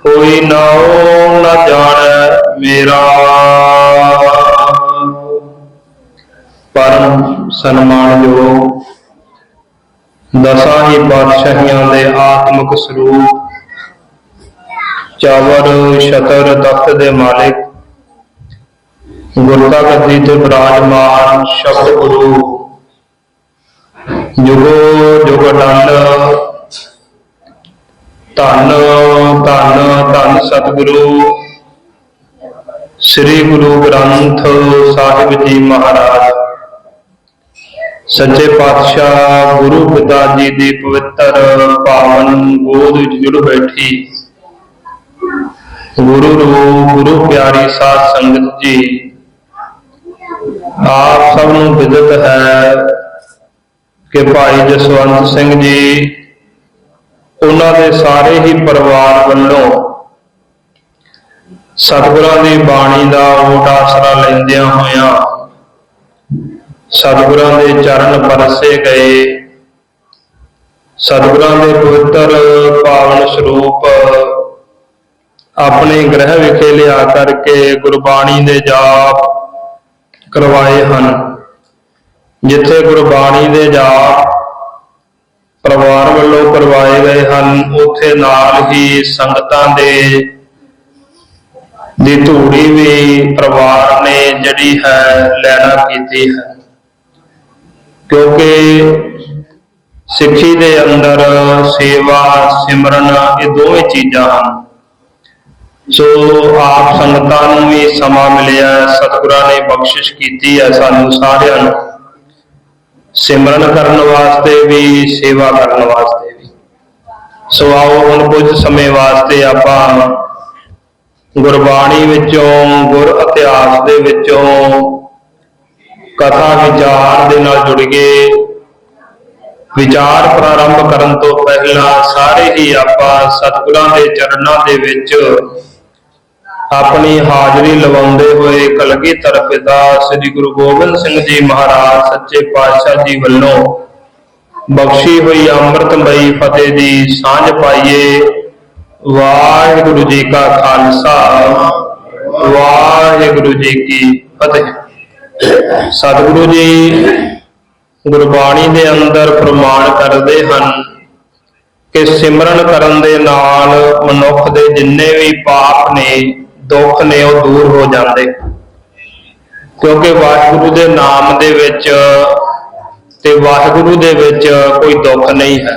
कोई नाओ न जाने मेरा। परम सन्मानयोग दसां ही पातशाहियां दे आत्मक स्वरूप चावर छतर तख्त दे मालिक गुरता गद्दी ते विराजमान शब्द गुरु जुगो जुग अटल धन धन धन सतगुरु श्री गुरु ग्रंथ साहिब जी महाराज सच्चे पातशाह गुरु पिता जी की पवित्र पावन गोद विच जुड़ बैठी गुरु रूप गुरु प्यारी साध संगत जी, आप सब नूं विदित है कि भाई जसवंत सिंह जी उन्हां दे सारे ही परिवार वल्लों सतगुरां दी बाणी दा ओट आसरा लैंदियां होइयां सतगुरां दे चरण परसे गए। सतगुरां दे पवित्र पावन स्वरूप अपने गृह विखे लिया करके गुरबाणी दे जाप करवाए हन। जिथे गुरबाणी दे जाप परिवार वालों करवाए गए हैं उत्थे नाल ही संगतां दे दी धूड़ी भी परिवार ने जड़ी है लैना कीती है, क्योंकि सिक्खी दे अंदर सेवा सिमरन ये दोवें चीज़ां हैं। सो आप संगतां नूं भी समा मिलिया, सतगुरां ने बख्शिश कीती है सानूं सारिआं नूं सिमरन करन वास्ते भी सेवा करन वास्ते भी। सो आओ हुण कुछ समय वास्ते आपां गुरबाणी विचों गुर इतिहास दे विचों कथा विचार दे नाल जुड़िए। विचार प्रारंभ करन तो पहला सारे ही आपां सतगुरां दे चरणां दे विच अपनी हाजरी लवाउंदे हुए कलगीधर पिता श्री गुरु गोबिंद सिंह जी महाराज सच्चे पातशाह जी वल्लों बख्शी हुई अमृतमयी फतेह दी सांझ पाइए। वाहिगुरु जी का खालसा वाहिगुरु जी की फतेह। सतगुरु जी गुरबाणी दे अंदर प्रमाण करते हैं कि सिमरन करन दे नाल मनुख दे जिन्ने भी पाप ने दुख ने वो दूर हो जाते, क्योंकि वाहिगुरु दे नाम दे विच ते वाहिगुरु दे विच कोई दुख नहीं है।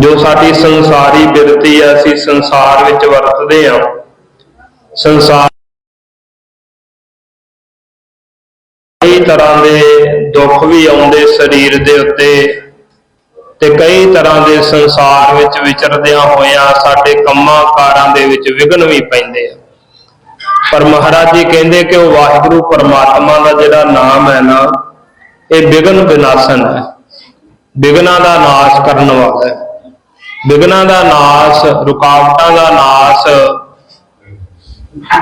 जो साडी संसारी बिरती है असीं संसार विच वरतदे हां, संसार कई तरह के दुख भी आउंदे शरीर दे उत्ते ते कई तरह के संसार विच विचरदियां होइयां साडे कंमां कारां दे विच विघन भी पैंदे आ। पर महाराज जी कहंदे कि वो वाहिगुरु परमात्मा का जिहड़ा नाम है ना ये विघन विनाशन है, विघनां दा नाश करन वाला है। विघनां दा नाश रुकावटां दा नाश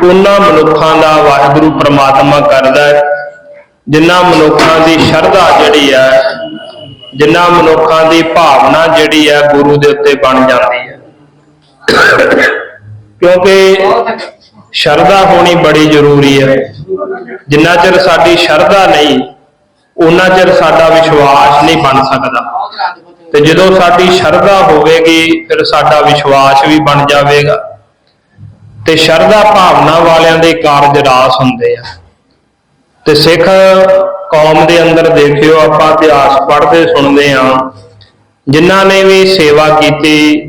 उन्हां मनुखां दा वाहिगुरु परमात्मा करदा है जिन्हां मनुखां दी शरधा जिहड़ी है, जिन्हां मनुखां दी भावना जिहड़ी है गुरु दे उत्ते बन जाती है। क्योंकि शरधा होनी बड़ी जरूरी है। जिन्ना चिर साडी शरधा नहीं उन्ना चिर साडा विश्वास नहीं बन सकता, ते जदों साडी शरधा होवेगी फिर साडा विश्वास भी बन जाएगा। ते शरधा भावना वालियां दे कारज रास हुंदे आ। ते सिख कौम दे अंदर देखियो आपां इतिहास पढ़ते सुनते हाँ, जिन्हां ने भी सेवा की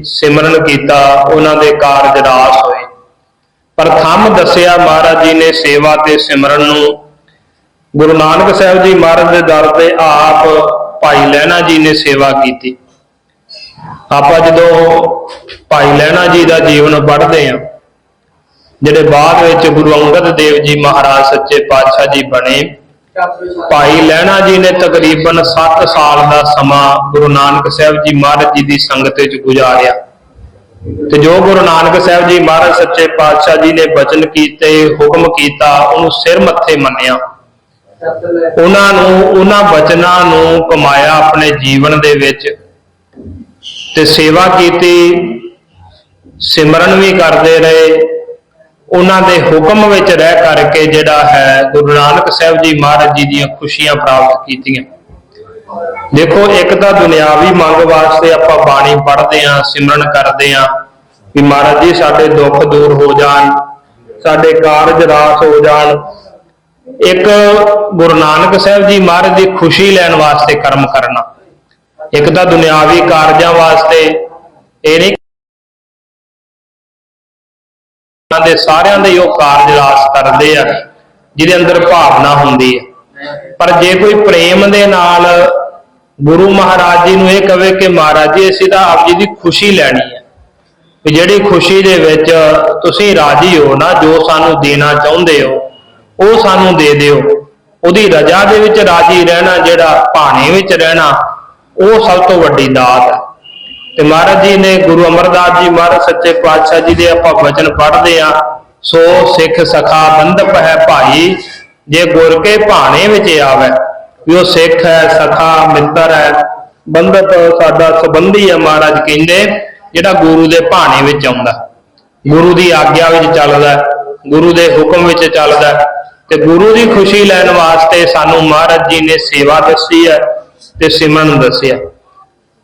सिमरन किया उन्हां दे कारज रास होए। पर थम दसिया महाराज जी ने सेवा ते सिमरन नूं गुरु नानक साहब जी महाराज के दर ते आप भाई लहणा जी ने सेवा की। आपां जदों भाई लहणा जी का जीवन पढ़ते हैं जिहड़े बाद विच गुरु अंगद देव जी महाराज सच्चे पातशाह जी बने, भाई लहणा जी ने तकरीबन 7 साल का समा गुरु नानक साहब जी महाराज जी की संगत विच गुजारिया। ते जो गुरु नानक साहब जी महाराज सच्चे पातशाह जी ने बचन कीते हुक्म किया उन्होंने सिर मत्थे मन्निया, उन्हां बचनां नूं कमाया अपने जीवन दे विच ते सेवा की। सिमरन भी करते रहे, उन्होंने हुक्म विच रह करके जिहड़ा है गुरु नानक साहब जी महाराज जी दी खुशियां प्राप्त कीतियां। देखो, एक तो दुनियावी मंग वास्ते आपां बाणी पढ़ते हैं, सिमरन करते हैं कि महाराज जी साडे दुख दूर हो जान, साडे कारज रास हो जान। एक गुरु नानक साहब जी महाराज की खुशी लैन वास्ते कर्म करना, एक तो दुनियावी कारजां वास्ते। ये नहीं दे सारियां दे ओह कारज रास करते हैं जिहदे अंदर भावना हुंदी है। पर जे कोई प्रेम दे नाल गुरु महाराज जी नूं इह कहे कि महाराज जी असीं तां आप जी दी खुशी लैनी है, कि जिहड़ी खुशी दे विच तुसीं राजी हो ना, जो सानूं देना चाहुंदे हो ਉਹ सानू दे दिओ। ਉਹਦੀ रजा दे विच राजी रहना, जिहड़ा भाणे विच रहना, ਉਹ सब तो वड्डी दात है। ते महाराज जी ने गुरु अमरदास जी महाराज सच्चे पातशाह जी दे आपां वचन पढ़दे आ, सो सिख सखा बंधप है भाई, जे गुर के भाणे विच आवे। भी वो सिख है, सखा मित्र है, बंधप साडा संबंधी है। महाराज कहंदे जिहड़ा गुरु दे भाणे विच आउंदा, गुरु दी आग्या विच चलदा, गुरु दे हुक्म विच चलदा। ते गुरु की खुशी लैन वास्ते सानू महाराज जी ने सेवा दसी है ते सिमरन दसिया।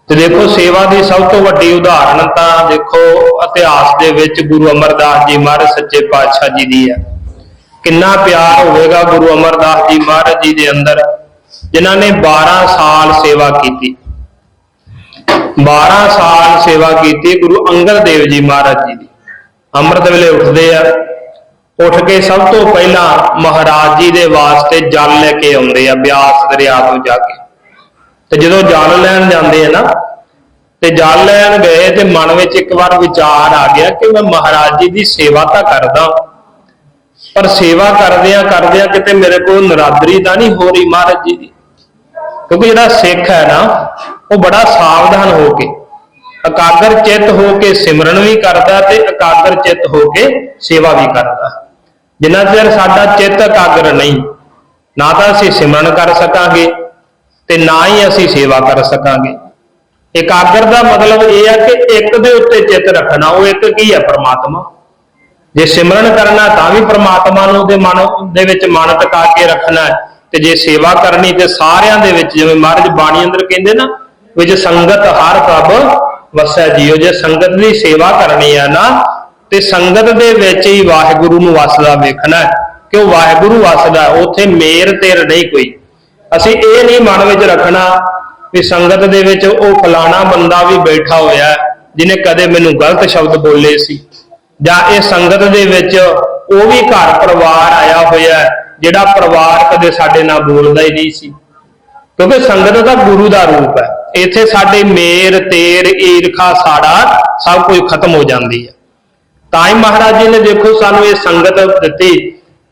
ते देखो, सेवा की सब तो वड्डी उदाहरण तां देखो इतिहास दे विच गुरु अमरदास जी महाराज सच्चे पातशाह जी दी है। किन्ना प्यार होवेगा गुरु अमरदास जी महाराज जी दे अंदर, जिन्हां ने 12 साल सेवा की। 12 साल सेवा की गुरु अंगद देव जी महाराज जी दी। अमृत वेले उठते हैं, उठ के सब तो पहला महाराज जी दे वास्ते जल लेके आउंदे आ ब्यास दरिया तो जाके। ते जदों जल लैन जांदे आ ना, ते जल लैन गए ते मन विच एक बार विचार आ गया कि मैं महाराज जी की सेवा तां करदा, पर सेवा करदियां किते मेरे को नरादरी तां नहीं हो रही महाराज जी की। क्योंकि जिहड़ा सिख है ना, वो बड़ा सावधान होके एकाग्र चित होके सिमरन भी करता ते एकाग्र चित होके सेवा भी करता। जिन्ना चਿਰ साडा चित एकाग्र नहीं, ना तो असीं सिमरन कर सकांगे ते ना ही असीं सेवा कर सकांगे। एकाग्र का मतलब यह है कि एक दे उत्ते चित रखना, वो एक की है परमात्मा। जे सिमरन करना तां भी परमात्मा नूं दे मन दे विच मन टिका के रखना है, ते जे सेवा करनी ते सारियां दे विच, जिवें महाराज बाणी अंदर कहंदे ना, विच संगत हर प्रभ वसै जियो। जे संगत की सेवा करनी है ना, ते संगत दे विच ही वाहिगुरू नूं वसदा वेखना है कि वो वाहिगुरू वसदा, उत्थे मेर तेर नहीं कोई। असीं ये नहीं मन विच रखना भी संगत दे विच वो फलाना बंदा भी बैठा होया जिन्हें कदे मैनूं गलत शब्द बोले सी, जां इह संगत दे विच वो भी घर परिवार आया होया जिहड़ा परिवार कदे साडे नाल बोलदा ही नहीं सी। क्योंकि संगत दा गुरु दा रूप है। इत्थे साडे मेर तेर ईरखा साड़ा सब कुछ खत्म हो जाती है। तां ही महाराज जी ने देखो सानू ये संगत दित्ती,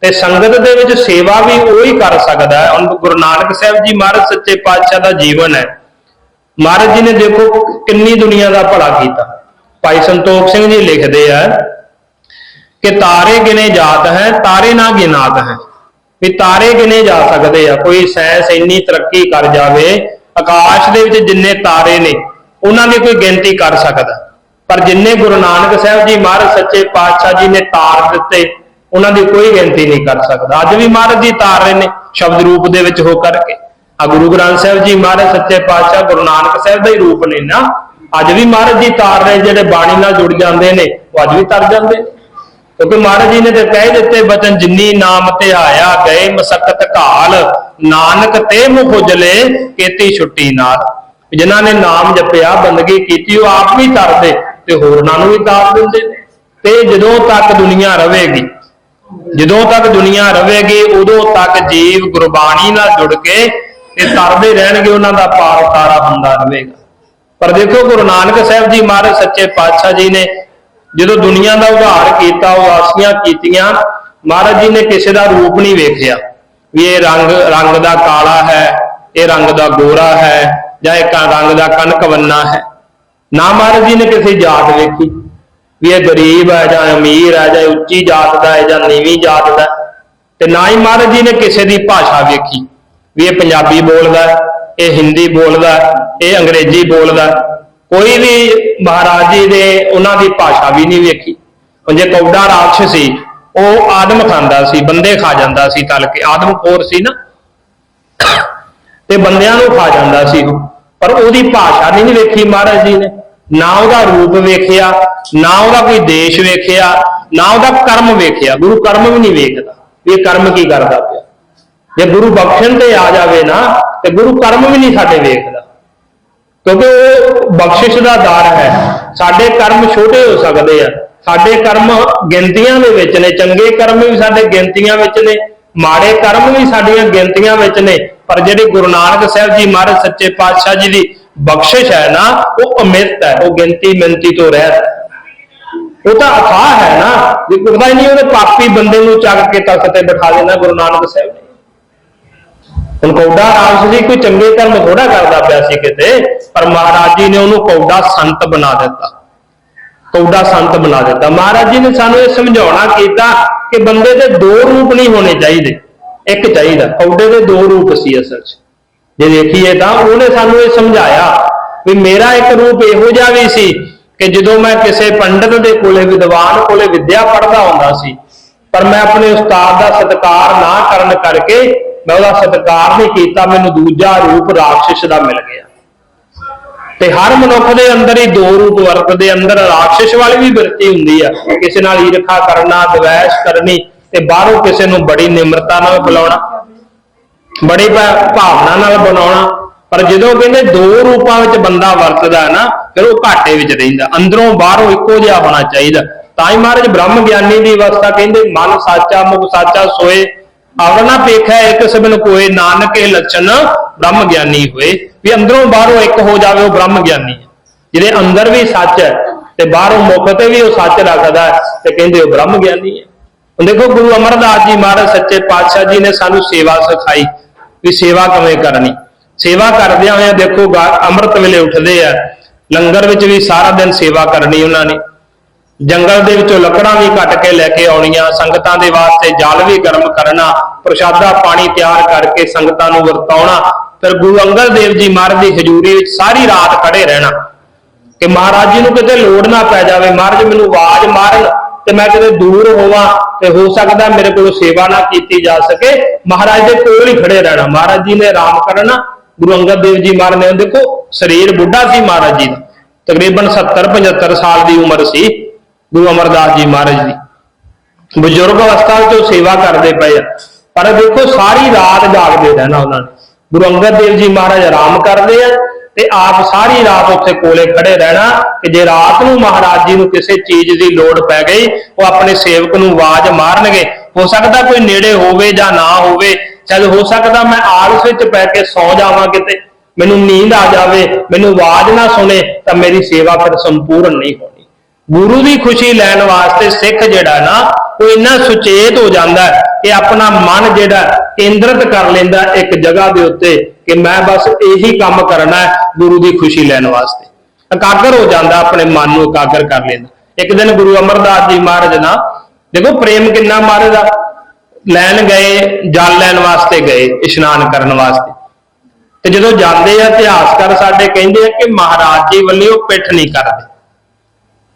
ते संगत दे विच सेवा भी वही कर सकदा है। हुण गुरु नानक साहब जी महाराज सच्चे पातशाह दा जीवन है। महाराज जी ने देखो किन्नी दुनिया का भला कीता। भाई संतोख सिंह जी लिखते हैं कि तारे गिने जात है, तारे ना गिनात है। भी तारे गिने जा सकते हैं, कोई साइंस इन्नी तरक्की कर जाए, आकाश दे विच जिन्ने तारे ने उन्हां दी कोई गिनती कर सकदा, पर जिन्ने गुरु नानक साहब जी महाराज सच्चे पातशाह जी ने तार दिते उन्हां दी कोई गिनती नहीं कर सकदा। अज भी महाराज जी तार रहे ने शब्द रूप दे विच हो करके। आ गुरु ग्रंथ साहब जी महाराज सच्चे पातशाह गुरु नानक साहब का ही रूप ने ना, अज भी महाराज जी तार रहे, जिहड़े बाणी नाल जुड़ जाते हैं वो अज भी तर जाते। क्योंकि महाराज जी ने तो कह दिते बचन, जिन्नी नाम ते आया गए मसकत घाल, नानक ते मुख उजले केती छुट्टी नाल। जिन्हां ने नाम जपिया बंदगी की आप भी तरदे ते होरनां नूं भी तार दिंदे। ते जदों तक दुनिया रहेगी, जदों तक दुनिया रहेगी उदों तक जीव गुरबाणी नाल जुड़ के तरदे रहणगे, उन्हां दा पार उतारा हुंदा रहेगा। पर देखो गुरु नानक साहब जी महाराज सच्चे पातशाह जी ने जदों दुनिया का उद्धार किया, उदासियां कीतियां, महाराज जी ने किसी का रूप नहीं वेखिया भी ये रंग का काला है, ये रंग का गोरा है, या एक रंग का कनक वन्ना है। ना महाराज जी ने किसी जात वेखी भी ये गरीब है या अमीर है, या उच्ची जात का है या नीवी जात का। ते ना ही महाराज जी ने किसी की भाषा वेखी भी ये पंजाबी बोलदा, ये हिंदी बोलदा, ये अंग्रेजी बोलदा। कोई भी महाराज जी ने उन्होंने भाषा भी नहीं वेखी। जे कौड़ा राक्षस सी वो आदम खांदा सी, बंदे खा जांदा सी, तल के आदमखोर सी ना, ते बंदियां नूं खा जांदा सी वो। पर उसकी भाषा नहीं वेखी महाराज जी ने, ना उसका रूप वेखिया, ना उसका कोई देश वेखिया, ना उसका कर्म वेखिया। गुरु कर्म भी नहीं वेखदा, ये कर्म की करदा पिया। जे गुरु बख्शण ते आ जावे ना ते गुरु कर्म भी नहीं साडे वेखदा, क्योंकि वो बख्शिश का दार है। साडे कर्म छोटे हो सकते हैं, साडे कर्म गिनतियां दे विच ने, चंगे कर्म भी साडे गिनतियां विच ने, माड़े कर्म भी साडियां गिनतियां विच ने। पर जिहड़ी गुरु नानक साहब जी महाराज सच्चे पातशाह जी की बख्शिश है ना, वो अमित है, वो गिनती मिनती तो रहत, वो तो अथाह है ना। जे कुछ ही नहीं, वो पापी बंदे नूं चक के तख्त ते बिठा देना गुरु नानक साहब ने। ਹੁਣ कौड़ा राक्षस जी कोई चंगे कर्म थोड़ा करता पाया सी किते, पर महाराज जी ने उन्होंने कौड़ा संत बना दिता, कौड़ा संत बना दिता। महाराज जी ने सानू ये समझाउणा कीता कि बंदे दे दो रूप नहीं होने चाहिए, एक चाहिए। कौड़े दे दो रूप सी असल च, जे देखिए तो उन्हें सानू ये समझाया भी मेरा एक रूप इहो जिहा भी सी कि जदों मैं किसी पंडित दे कोले, विद्वान कोले विद्या पढ़दा हुंदा सी, पर मैं अपने उस्ताद का सत्कार ना करन करके मैं उसका सत्कार नहीं किया, मैनूं दूजा रूप राक्षस का मिल गया। ते हर मनुख के अंदर ही दो रूप वरतदे, अंदर राक्षस वाली भी वृत्ति हुंदी है, किसी नाल ईर्खा करना, द्वेष करनी, ते बाहरों किसी नूं बड़ी निमरता नाल बुलाउणा, बड़ी भावना नाल बनाउणा। पर जदों कहंदे दो रूपां विच बंदा वरतदा है ना, फिर वो घाटे विच रहिंदा, अंदरों बाहरों इक्को जिहा होना चाहिए। तां ही महाराज ब्रह्म ज्ञानी की अवस्था कहंदे मन साचा मुख साचा सोए, आवरना पेखा एक सबन कोय, नानक के लक्षण ब्रह्म ज्ञानी होए। भी अंदरों बाहरों एक हो जाए वो ब्रह्म ज्ञानी है, जिहदे अंदर भी सच है ते बाहरों मुख ते भी वो सच रखदा है, ते कहंदे वो ब्रह्म ज्ञानी है। हुण देखो गुरु अमरदास जी महाराज सच्चे पातशाह जी ने सानू सेवा सिखाई भी सेवा किवें करनी। सेवा करदियां होइआं देखो अमृत वेले उठदे आ, लंगर विच भी सारा दिन सेवा करनी उन्होंने, जंगल दे विचों लकड़ां भी कट के लैके आउणियां, संगतां दे वास्ते जल भी गर्म करना, प्रशादा पानी तैयार करके संगतां नूं वरताउणा। फिर गुरु अंगद देव जी महाराज की हजूरी विच सारी रात खड़े रहना कि महाराज जी नूं किते लोड़ ना पै जावे, महाराज मैनूं आवाज मारन ते मैं किते दूर होवां ते हो सकदा मेरे कोलों सेवा ना कीती जा सके, महाराज दे कोल ही खड़े रहना। महाराज जी ने आराम करना। गुरु अंगद देव जी महाराज ने देखो शरीर बुढ़ा सी महाराज जी का, तकरीबन 70-75 साल की उम्र सी गुरु अमरदास जी महाराज की, बजुर्ग अवस्था जो सेवा करते पे, पर देखो सारी रात जागते रहना उन्होंने। गुरु अंगद देव जी महाराज आराम करते हैं ते आप सारी रात उत्थे कोले खड़े रहना कि जे रात नूं महाराज जी नूं किसी चीज की लोड़ पै गई, वो अपने सेवक नूं आवाज मारनगे। हो सकता कोई नेड़े होवे जां ना होवे, शायद हो सकता मैं आलस विच पै के सौ जावां, किते मैनूं नींद आ जावे, मैनूं आवाज ना सुने, तो मेरी सेवा फिर संपूर्ण नहीं होनी। गुरु की खुशी लैन वास्ते सिख जिहड़ा ना वो इन्ना सुचेत हो जाता है कि अपना मन जिहड़ा केंद्रित कर लेंदा एक जगह के उत्ते कि मैं बस यही काम करना है गुरु की खुशी लैन वास्ते, एकागर हो जाता, अपने मन को एकागर कर लेंदा। एक दिन गुरु अमरदास जी महाराज ना देखो प्रेम किन्ना महाराज दा, लैन गए, जल लैन वास्ते गए, इशनान करने वास्ते, ते जदों जांदे आ इतिहासकार साडे कहंदे आ कि महाराज जी वल्ले वो पिठ नहीं करते,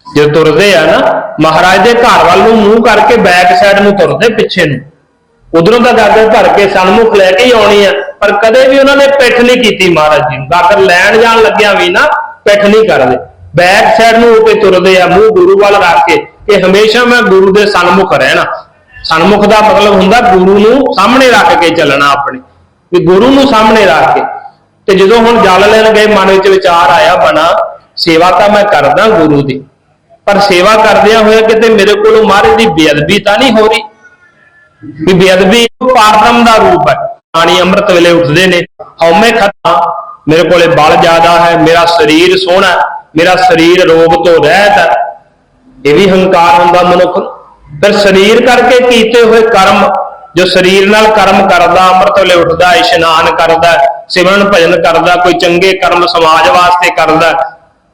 जो तुरते है ना महाराज के घर वाल मूँह करके बैक साइड में तुरते, पिछे नूं उधरों का गागर भर के सन्मुख लैके ही आनी है, पर कदे भी उन्होंने पिठ नहीं की महाराज जी। गागर लैन जान लग्या भी ना पिठ नहीं करते, बैक साइड में होकर तुरते हैं, मूँह गुरु वाल रख के कि हमेशा मैं गुरु के सन्मुख रहना। सन्मुख का मतलब हुंदा गुरु नूं सामने रख के चलना, अपने भी गुरु नूं सामने रख के। ते जदों हुण जल लैन गए मन विच विचार आया बना सेवा तो मैं करदा गुरु की, पर सेवा करदियां होया किते मेरे को महाराज की बेअदबी तो नहीं हो रही। भी बेअदबी पारब्रह्म का रूप है, पानी अमृत वेले उठते ने, हौमे खत्म, मेरे को बल ज्यादा है, मेरा शरीर सोहना, मेरा शरीर रोग तो रहत है, यह भी हंकार हुंदा मनुख। फिर शरीर करके कीते हुए कर्म, जो शरीर नाल कर्म करदा, अमृत वेले उठदा, इशनान करदा, सिमरन भजन करदा, कोई चंगे कर्म समाज वास्ते करदा,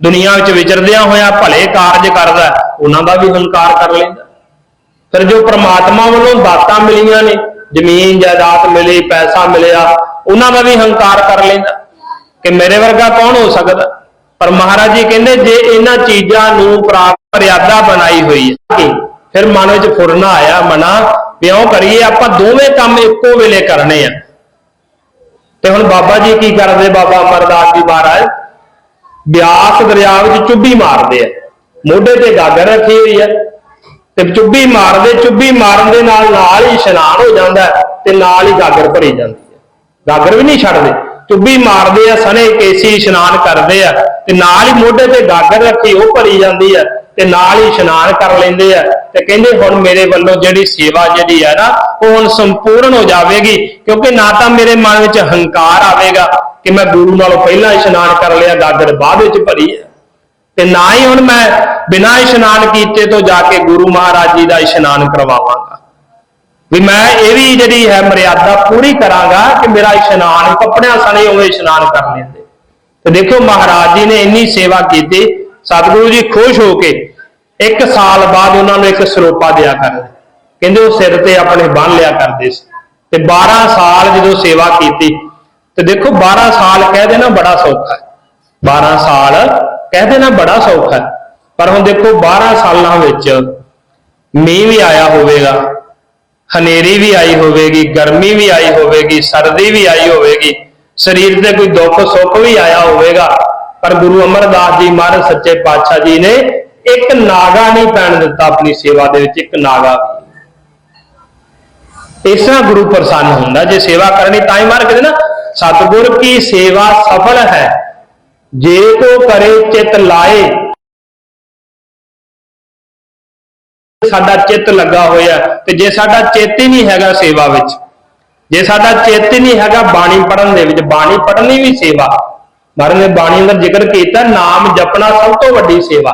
दुनिया विच विचरदियां होया भले कारज करदा, उन्हां दा भी हंकार कर लैंदा। फिर जो परमात्मा वालों दातां मिलियां ने, जमीन जायदाद मिली, पैसा मिलिया, उन्हां दा भी हंकार कर लैंदा कि मेरे वर्गा कौन हो सकदा, पर महाराज जी कहते जे इन्हां चीजां नूं प्राप्त मर्यादा बनाई हुई है, फिर मन विच फुरना आया मना भी इउं करिए आपां दोवें काम इक्को वेले करने आ। ते हुण बाबा जी की करदे, बाबा अमरदास जी महाराज ब्यास दरिया विच चुब्भी मारदे आ, मोढे ते गागर रखी हुई है ते चुब्भी मारदे, चुब्भी मारन दे नाल ही इशनान हो जांदा ते नाल ही गागर भरी जांदी है। गागर भी नहीं छड्डदे, चुब्भी मारदे आ, सने केसी इशनान करदे आ ते नाल ही मोढे ते गागर रखी वो भरी जांदी है ते नाल ही इशनान कर लैंदे आ ते कहंदे हुण मेरे वल्लों जिहड़ी सेवा जिहड़ी है ना वो हुण संपूर्ण हो जावेगी, क्योंकि ना तां मेरे मन विच हंकार आवेगा कि मैं गुरु नालों पहला इशनान कर लिया, गागर बाद विच भरी है, ते ना ही हुण मैं बिना इशनान कीते तो जाके गुरु महाराज जी का इशनान करवावांगा। भी मैं ये भी जिहड़ी है मर्यादा पूरी करांगा कि मेरा इशनान कपड़ियां सने उवें इशनान कर लेंदे। तो देखो महाराज जी ने इन्नी सेवा की, सतगुरु जी खुश होके 1 साल बाद उन्होंने एक सरोपा दिया कर, कहते वो सिर ते अपने बन लिया करते ते 12 साल जो सेवा की। तो देखो 12 साल कह देना बड़ा सौखा है, 12 साल कह देना बड़ा सौखा है, पर हम देखो 12 सालों में मीह भी आया होगा, हनेरी भी आई होगी, गर्मी भी आई होगी, सर्दी भी आई होगी, शरीर से कोई दुख सुख भी आया होगा, पर गुरु अमरदास जी महाराज सच्चे पातशाह जी ने एक नागा नहीं पैन दिता अपनी सेवा दे विच, एक नागा। इस तरह गुरु प्रसन्न होंदा जे सेवा करनी। ताई मार कहते ना सतगुर की सेवा सफल है जे को करे चित लाए। साडा चित लगा होया ते जे साडा चित ही नहीं हैगा सेवा विच, जे साडा चित ही नहीं हैगा बाणी पढ़न दे विच, बाणी पढ़नी भी सेवा। महाराज ने बाणी अंदर जिक्र किया नाम जपना सब तो वड्डी सेवा।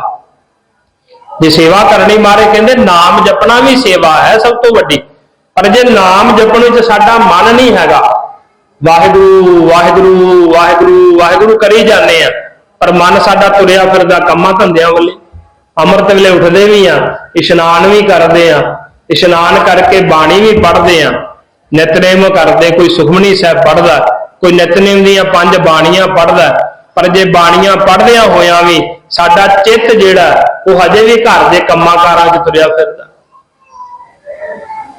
जे सेवा करनी मारे कहते नाम जपना भी सेवा है सब तो वड्डी, पर जे नाम जपण विच साडा मन नहीं हैगा, वाहिगुरु वाहिगुरु वाहिगुरु वाहिगुरु करी जाने आ, पर मन साडा तुरिया फिरदा कामां धंधियां वल्ले। अमृत वेले उठदे भी आ, इशनान भी करते हैं, इशनान करके बाणी भी पढ़ते हैं, नितनेम करते, कोई सुखमनी साहब पढ़ता, कोई नितनेम दीयां 5 बाणियां पढ़ता, पर जे बाणियां पढ़दिया होया भी साडा चित्त जिहड़ा वो हजे भी घर के कामां कारां च तुरिया फिरदा।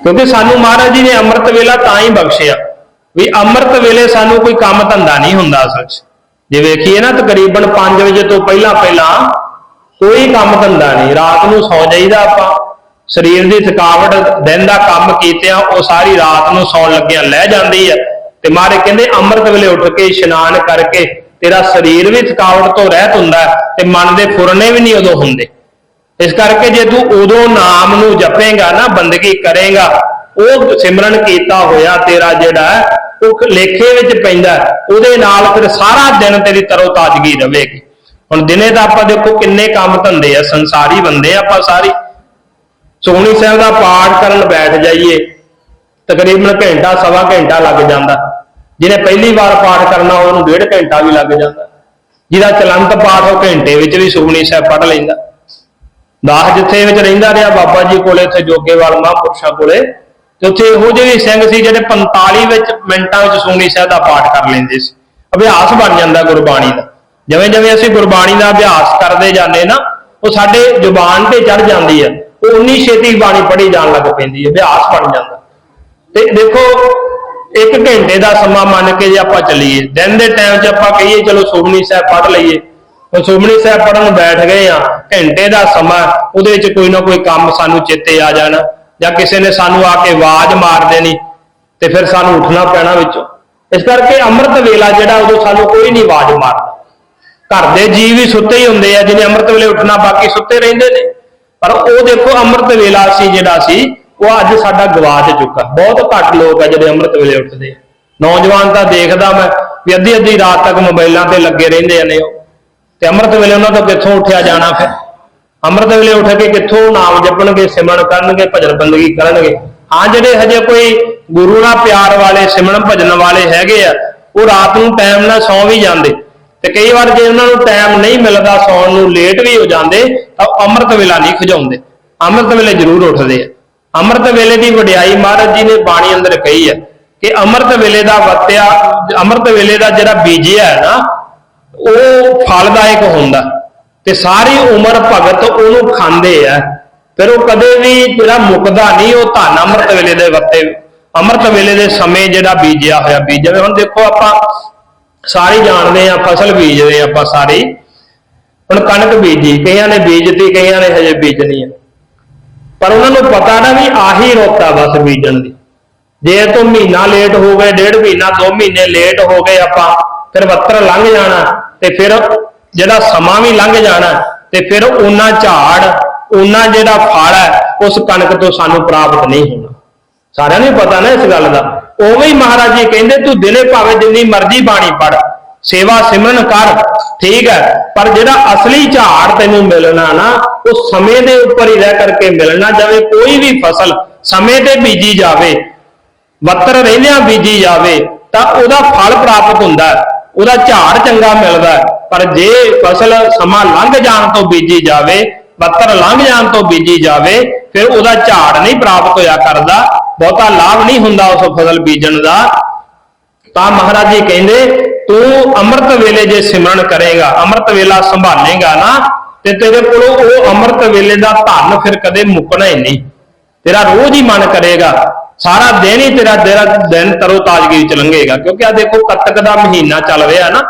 क्योंकि सानू महाराज जी ने अमृत वेला तां ही बख्शिया भी अमृत वेले सानू कोई काम धंधा नहीं हुंदा। असल च जे वेखीए ना तकरीबन 5 बजे तो पहला पहला कोई काम धंधा नहीं, रात को सौ जाइदा आपां, शरीर की थकावट दिन का काम कीतिया वो सारी रात को सौन लग्या लह जाती है। ते महाराज कहते अमृत वेले उठ के इशनान करके तेरा शरीर भी थकावट तो रहत हुंदा ते मन के फुरने भी नहीं उदों हुंदे। इस करके जे तू उदों नाम नूं जपेगा ना, बंदगी करेगा, वो सिमरन कीता होया तेरा जिहड़ा वो लेखे विच पैंदा, उहदे नाल फिर सारा दिन तेरी तरोताजगी रहेगी। हुण दिने तां आपां देखो किन्ने काम धंधे आ, संसारी बंदे आपां सारी। सुखमनी साहिब का पाठ करन बैठ जाइए तकरीबन घंटा सवा घंटा लग जाता, जिन्हें पहली बार पाठ करना उन्होंने 1.5 घंटा भी लग जाता, जिहदा चलंत पाठ वो घंटे विच भी सुखमनी साहिब पढ़ लैंदा। दास जिथे विच रहिंदा रहा बाबा जी कोले, उत्थे जोगेवाल महापुरुषां कोले, ते उत्थे इहो ਜਿਹੇ भी सिंह सी जिहड़े 45 मिनटां विच सुखमनी साहिब का पाठ कर लैंदे सी। अभ्यास बन जाता गुरबाणी का, जिवें जिवें असीं गुरबाणी का अभ्यास करते जाने ना वो साडे जुबान ते चढ़ जाती है, वो उन्नी छेती बाणी पढ़ी जान लग पैंदी है, अभ्यास बन जाता। ते देखो 1 घंटे का समा मन के जे आपां चलीए, दिन के टाइम च आपां कहिए चलो सुखमनी साहिब पढ़ लईए, तो सुखमनी साहिब पढ़न बैठ गए आ, घंटे का समा उहदे च कोई ना कोई काम सानू चेते आ जाना, या किसी ने सानू आके आवाज मार देनी, तो फिर सानू उठना पैना विचों। इस करके अमृत वेला जिहड़ा उदों सानू कोई नहीं आवाज मारदा। घर के जी भी सुते ही होंदे आ, जिन्हें अमृत वेले उठना, बाकी सुते रहिंदे ने, पर वो देखो अमृत वेला सी जिहड़ा सी वो अज साडा गवाच चुका। बहुत घट लोग है जिहड़े अमृत वेले उठदे। नौजवान तो देखदा मैं भी अद्धी अद्धी रात तक मोबाइलों ते लगे रहिंदे ने, ते अमृत वेले उन्हां तों कित्थों उठिया जाना। फिर अमृत वेले उठ के कित्थों नाम जपणगे, सिमरन करनगे, भजन बंदगी करनगे। हाँ जिहड़े हजे कोई गुरु नाल प्यार वाले सिमरन भजन वाले हैगे आ, वो रात नूं टाइम नाल सौ भी जांदे, ते कई बार जे उन्हां नूं टाइम नहीं मिलदा, सौण नूं लेट भी हो जांदे, तां अमृत वेला नहीं खजाउंदे, अमृत वेले जरूर उठदे आ। अमृत वेले की वडियाई महाराज जी ने बाणी अंदर कही है कि अमृत वेले का वत्या, अमृत वेले का जिहड़ा बीजिया है ना, ਉਹ ਫਲਦਾਇਕ ਹੁੰਦਾ ਤੇ ਸਾਰੀ ਉਮਰ ਭਗਤ ਉਹਨੂੰ ਖਾਂਦੇ ਆ, ਫਿਰ ਉਹ ਕਦੇ ਵੀ ਜਿਹੜਾ ਮੁੱਕਦਾ ਨਹੀਂ। ਉਹ ਧੰਨ ਅੰਮ੍ਰਿਤ ਵੇਲੇ ਦੇ ਵਰਤੇ, ਅੰਮ੍ਰਿਤ ਵੇਲੇ ਦੇ ਸਮੇਂ ਜਿਹੜਾ ਬੀਜਿਆ ਹੋਇਆ ਬੀਜ। ਹੁਣ ਦੇਖੋ ਆਪਾਂ ਸਾਰੇ ਜਾਣਦੇ ਆ ਫਸਲ ਬੀਜਦੇ ਆਪਾਂ ਸਾਰੇ। ਹੁਣ ਕਣਕ ਬੀਜੀ, ਕਈਆਂ ਨੇ ਬੀਜਤੀ, ਕਈਆਂ ਨੇ ਹਜੇ ਬੀਜਣੀ ਆ, ਪਰ ਉਹਨਾਂ ਨੂੰ ਪਤਾ ਨਾ ਵੀ ਆਹੀ ਰੁੱਤ ਆ ਬਸ ਬੀਜਣ ਦੀ। ਜੇ ਤੋਂ ਮਹੀਨਾ ਲੇਟ ਹੋ ਗਏ, 1.5 ਮਹੀਨਾ 2 ਮਹੀਨੇ ਲੇਟ ਹੋ ਗਏ ਆਪਾਂ, ਫਿਰ ਵੱਤਰ ਲੰਘ ਜਾਣਾ ਤੇ ਫਿਰ ਜਿਹੜਾ ਸਮਾਂ ਵੀ ਲੰਘ ਜਾਣਾ ਤੇ ਫਿਰ ਉਹਨਾਂ ਝਾੜ, ਉਹਨਾਂ ਜਿਹੜਾ ਫਲ ਹੈ ਉਸ ਕਣਕ ਤੋਂ ਸਾਨੂੰ ਪ੍ਰਾਪਤ ਨਹੀਂ ਹੋਣਾ। ਸਾਰਿਆਂ ਨੂੰ ਪਤਾ ਨਾ ਇਸ ਗੱਲ ਦਾ। ਉਵੇਂ ਹੀ ਮਹਾਰਾਜ ਜੀ ਕਹਿੰਦੇ ਤੂੰ ਦਿਨੇ ਭਾਵੇਂ ਜਿੰਨੀ ਮਰਜ਼ੀ ਬਾਣੀ ਪੜ੍ਹ, ਸੇਵਾ ਸਿਮਰਨ ਕਰ, ਠੀਕ ਹੈ, ਪਰ ਜਿਹੜਾ ਅਸਲੀ ਝਾੜ ਤੈਨੂੰ ਮਿਲਣਾ ਨਾ ਉਹ ਸਮੇਂ ਦੇ ਉੱਪਰ ਹੀ ਰਹਿ ਕਰਕੇ ਮਿਲਣਾ। ਜਿਵੇਂ ਕੋਈ ਵੀ ਫਸਲ ਸਮੇਂ ਤੇ ਬੀਜੀ ਜਾਵੇ, ਵੱਤਰ ਰਹਿੰਦਿਆਂ ਬੀਜੀ ਜਾਵੇ ਤਾਂ ਉਹਦਾ ਫਲ ਪ੍ਰਾਪਤ ਹੁੰਦਾ, ਉਹਦਾ ਝਾੜ ਚੰਗਾ ਮਿਲਦਾ। ਪਰ ਜੇ ਫਸਲ ਸਮਾਂ ਲੰਘ ਜਾਣ ਤੋਂ ਬੀਜੀ ਜਾਵੇ, ਵੱਤਰ ਲੰਘ ਜਾਣ ਤੋਂ ਬੀਜੀ ਜਾਵੇ, ਫਿਰ ਉਹਦਾ ਝਾੜ ਨਹੀਂ ਪ੍ਰਾਪਤ ਹੋਇਆ ਕਰਦਾ, ਬਹੁਤਾ ਲਾਭ ਨਹੀਂ ਹੁੰਦਾ ਉਸ ਫਸਲ ਬੀਜਣ ਦਾ। ਤਾਂ ਮਹਾਰਾਜ ਜੀ ਕਹਿੰਦੇ ਤੂੰ ਅੰਮ੍ਰਿਤ ਵੇਲੇ ਜੇ ਸਿਮਰਨ ਕਰੇਗਾ, ਅੰਮ੍ਰਿਤ ਵੇਲਾ ਸੰਭਾਲੇਗਾ ਨਾ, ਤੇ ਤੇਰੇ ਕੋਲੋਂ ਉਹ ਅੰਮ੍ਰਿਤ ਵੇਲੇ ਦਾ ਧਨ ਫਿਰ ਕਦੇ ਮੁੱਕਣਾ ਹੀ ਨਹੀਂ। ਤੇਰਾ ਰੋਜ਼ ਹੀ ਮਨ ਕਰੇਗਾ, ਸਾਰਾ ਦਿਨ ਹੀ ਤੇਰਾ ਦਿਨ ਤਰੋ ਤਾਜ਼ਗੀ ਚ ਲੰਘੇਗਾ। ਕਿਉਂਕਿ ਆ ਦੇਖੋ ਕੱਤਕ ਦਾ ਮਹੀਨਾ ਚੱਲ ਰਿਹਾ ਨਾ,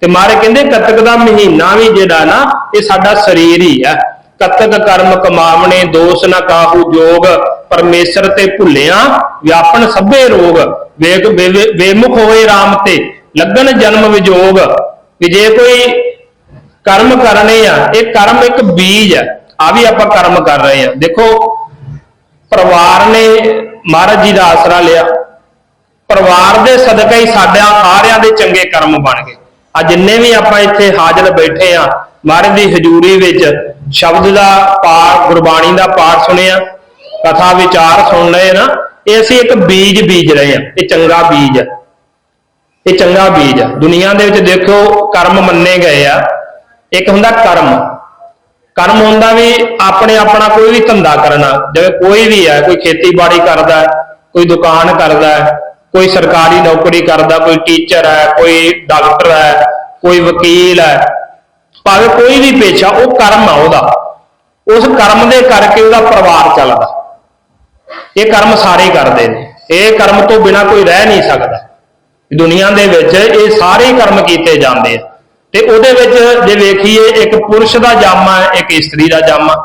ਤੇ ਮਾਰੇ ਕਹਿੰਦੇ ਕੱਤਕ ਦਾ ਮਹੀਨਾ ਵੀ ਜਿਹੜਾ ਨਾ ਇਹ ਸਾਡਾ ਸਰੀਰ ਹੀ ਹੈ। ਕੱਤਕ ਕਰਮ ਕਮਾਵਣੇ ਦੋਸ਼ ਨਾ ਕਾਹੂ ਜੋਗ, ਪਰਮੇਸ਼ਰ ਤੇ ਭੁੱਲਿਆ ਵਿਆਪਨ ਸਭੇ ਰੋਗ, ਵੇਮੁਖ ਹੋਏ ਰਾਮ ਤੇ ਲੱਗਣ ਜਨਮ ਵਿਜੋਗ। ਵੀ ਜੇ ਕੋਈ ਕਰਮ ਕਰਨੇ ਆ, ਇਹ ਕਰਮ ਇੱਕ ਬੀਜ ਹੈ, ਆ ਵੀ ਆਪਾਂ ਕਰਮ ਕਰ ਰਹੇ ਆ। ਦੇਖੋ ਪਰਿਵਾਰ ਨੇ ਮਹਾਰਾਜ ਜੀ ਦਾ ਆਸਰਾ ਲਿਆ, ਪਰਿਵਾਰ ਦੇ ਸਦਕਾ ਹੀ ਸਾਡਿਆਂ ਸਾਰਿਆਂ ਦੇ ਚੰਗੇ ਕਰਮ ਬਣ ਗਏ। ਆ ਜਿੰਨੇ ਵੀ ਆਪਾਂ ਇੱਥੇ ਹਾਜ਼ਰ ਬੈਠੇ ਆ ਮਹਾਰਾਜ ਦੀ ਹਜ਼ੂਰੀ ਵਿੱਚ, ਸ਼ਬਦ ਦਾ ਪਾਠ, ਗੁਰਬਾਣੀ ਦਾ ਪਾਠ ਸੁਣਿਆ, ਕਥਾ ਵਿਚਾਰ ਸੁਣ ਰਹੇ ਨਾ, ਇਹ ਅਸੀਂ ਇੱਕ ਬੀਜ ਬੀਜ ਰਹੇ ਆ। ਇਹ ਚੰਗਾ ਬੀਜ ਹੈ, ਇਹ ਚੰਗਾ ਬੀਜ ਹੈ। ਦੁਨੀਆ ਦੇ ਵਿੱਚ ਦੇਖੋ ਕਰਮ ਮੰਨੇ ਗਏ ਆ। ਇੱਕ ਹੁੰਦਾ ਕਰਮ, ਕਰਮ ਹੁੰਦਾ ਵੀ ਆਪਣੇ ਆਪਣਾ ਕੋਈ ਵੀ ਧੰਦਾ ਕਰਨਾ, ਜਿਵੇਂ ਕੋਈ ਵੀ ਹੈ, ਕੋਈ ਖੇਤੀਬਾੜੀ ਕਰਦਾ, ਕੋਈ ਦੁਕਾਨ ਕਰਦਾ, ਕੋਈ ਸਰਕਾਰੀ ਨੌਕਰੀ ਕਰਦਾ, ਕੋਈ ਟੀਚਰ ਹੈ, ਕੋਈ ਡਾਕਟਰ ਹੈ, ਕੋਈ ਵਕੀਲ ਹੈ, ਭਾਵੇਂ ਕੋਈ ਵੀ ਪੇਸ਼ਾ, ਉਹ ਕਰਮ ਆ ਉਹਦਾ। ਉਸ ਕਰਮ ਦੇ ਕਰਕੇ ਉਹਦਾ ਪਰਿਵਾਰ ਚੱਲਦਾ। ਇਹ ਕਰਮ ਸਾਰੇ ਕਰਦੇ ਨੇ, ਇਹ ਕਰਮ ਤੋਂ ਬਿਨਾਂ ਕੋਈ ਰਹਿ ਨਹੀਂ ਸਕਦਾ ਦੁਨੀਆ ਦੇ ਵਿੱਚ। ਇਹ ਸਾਰੇ ਕਰਮ ਕੀਤੇ ਜਾਂਦੇ ਆ। ਤੇ ਉਹਦੇ ਵਿੱਚ ਜੇ ਵੇਖੀਏ, ਇੱਕ ਪੁਰਸ਼ ਦਾ ਜਾਮਾ ਹੈ, ਇੱਕ ਇਸਤਰੀ ਦਾ ਜਾਮਾ।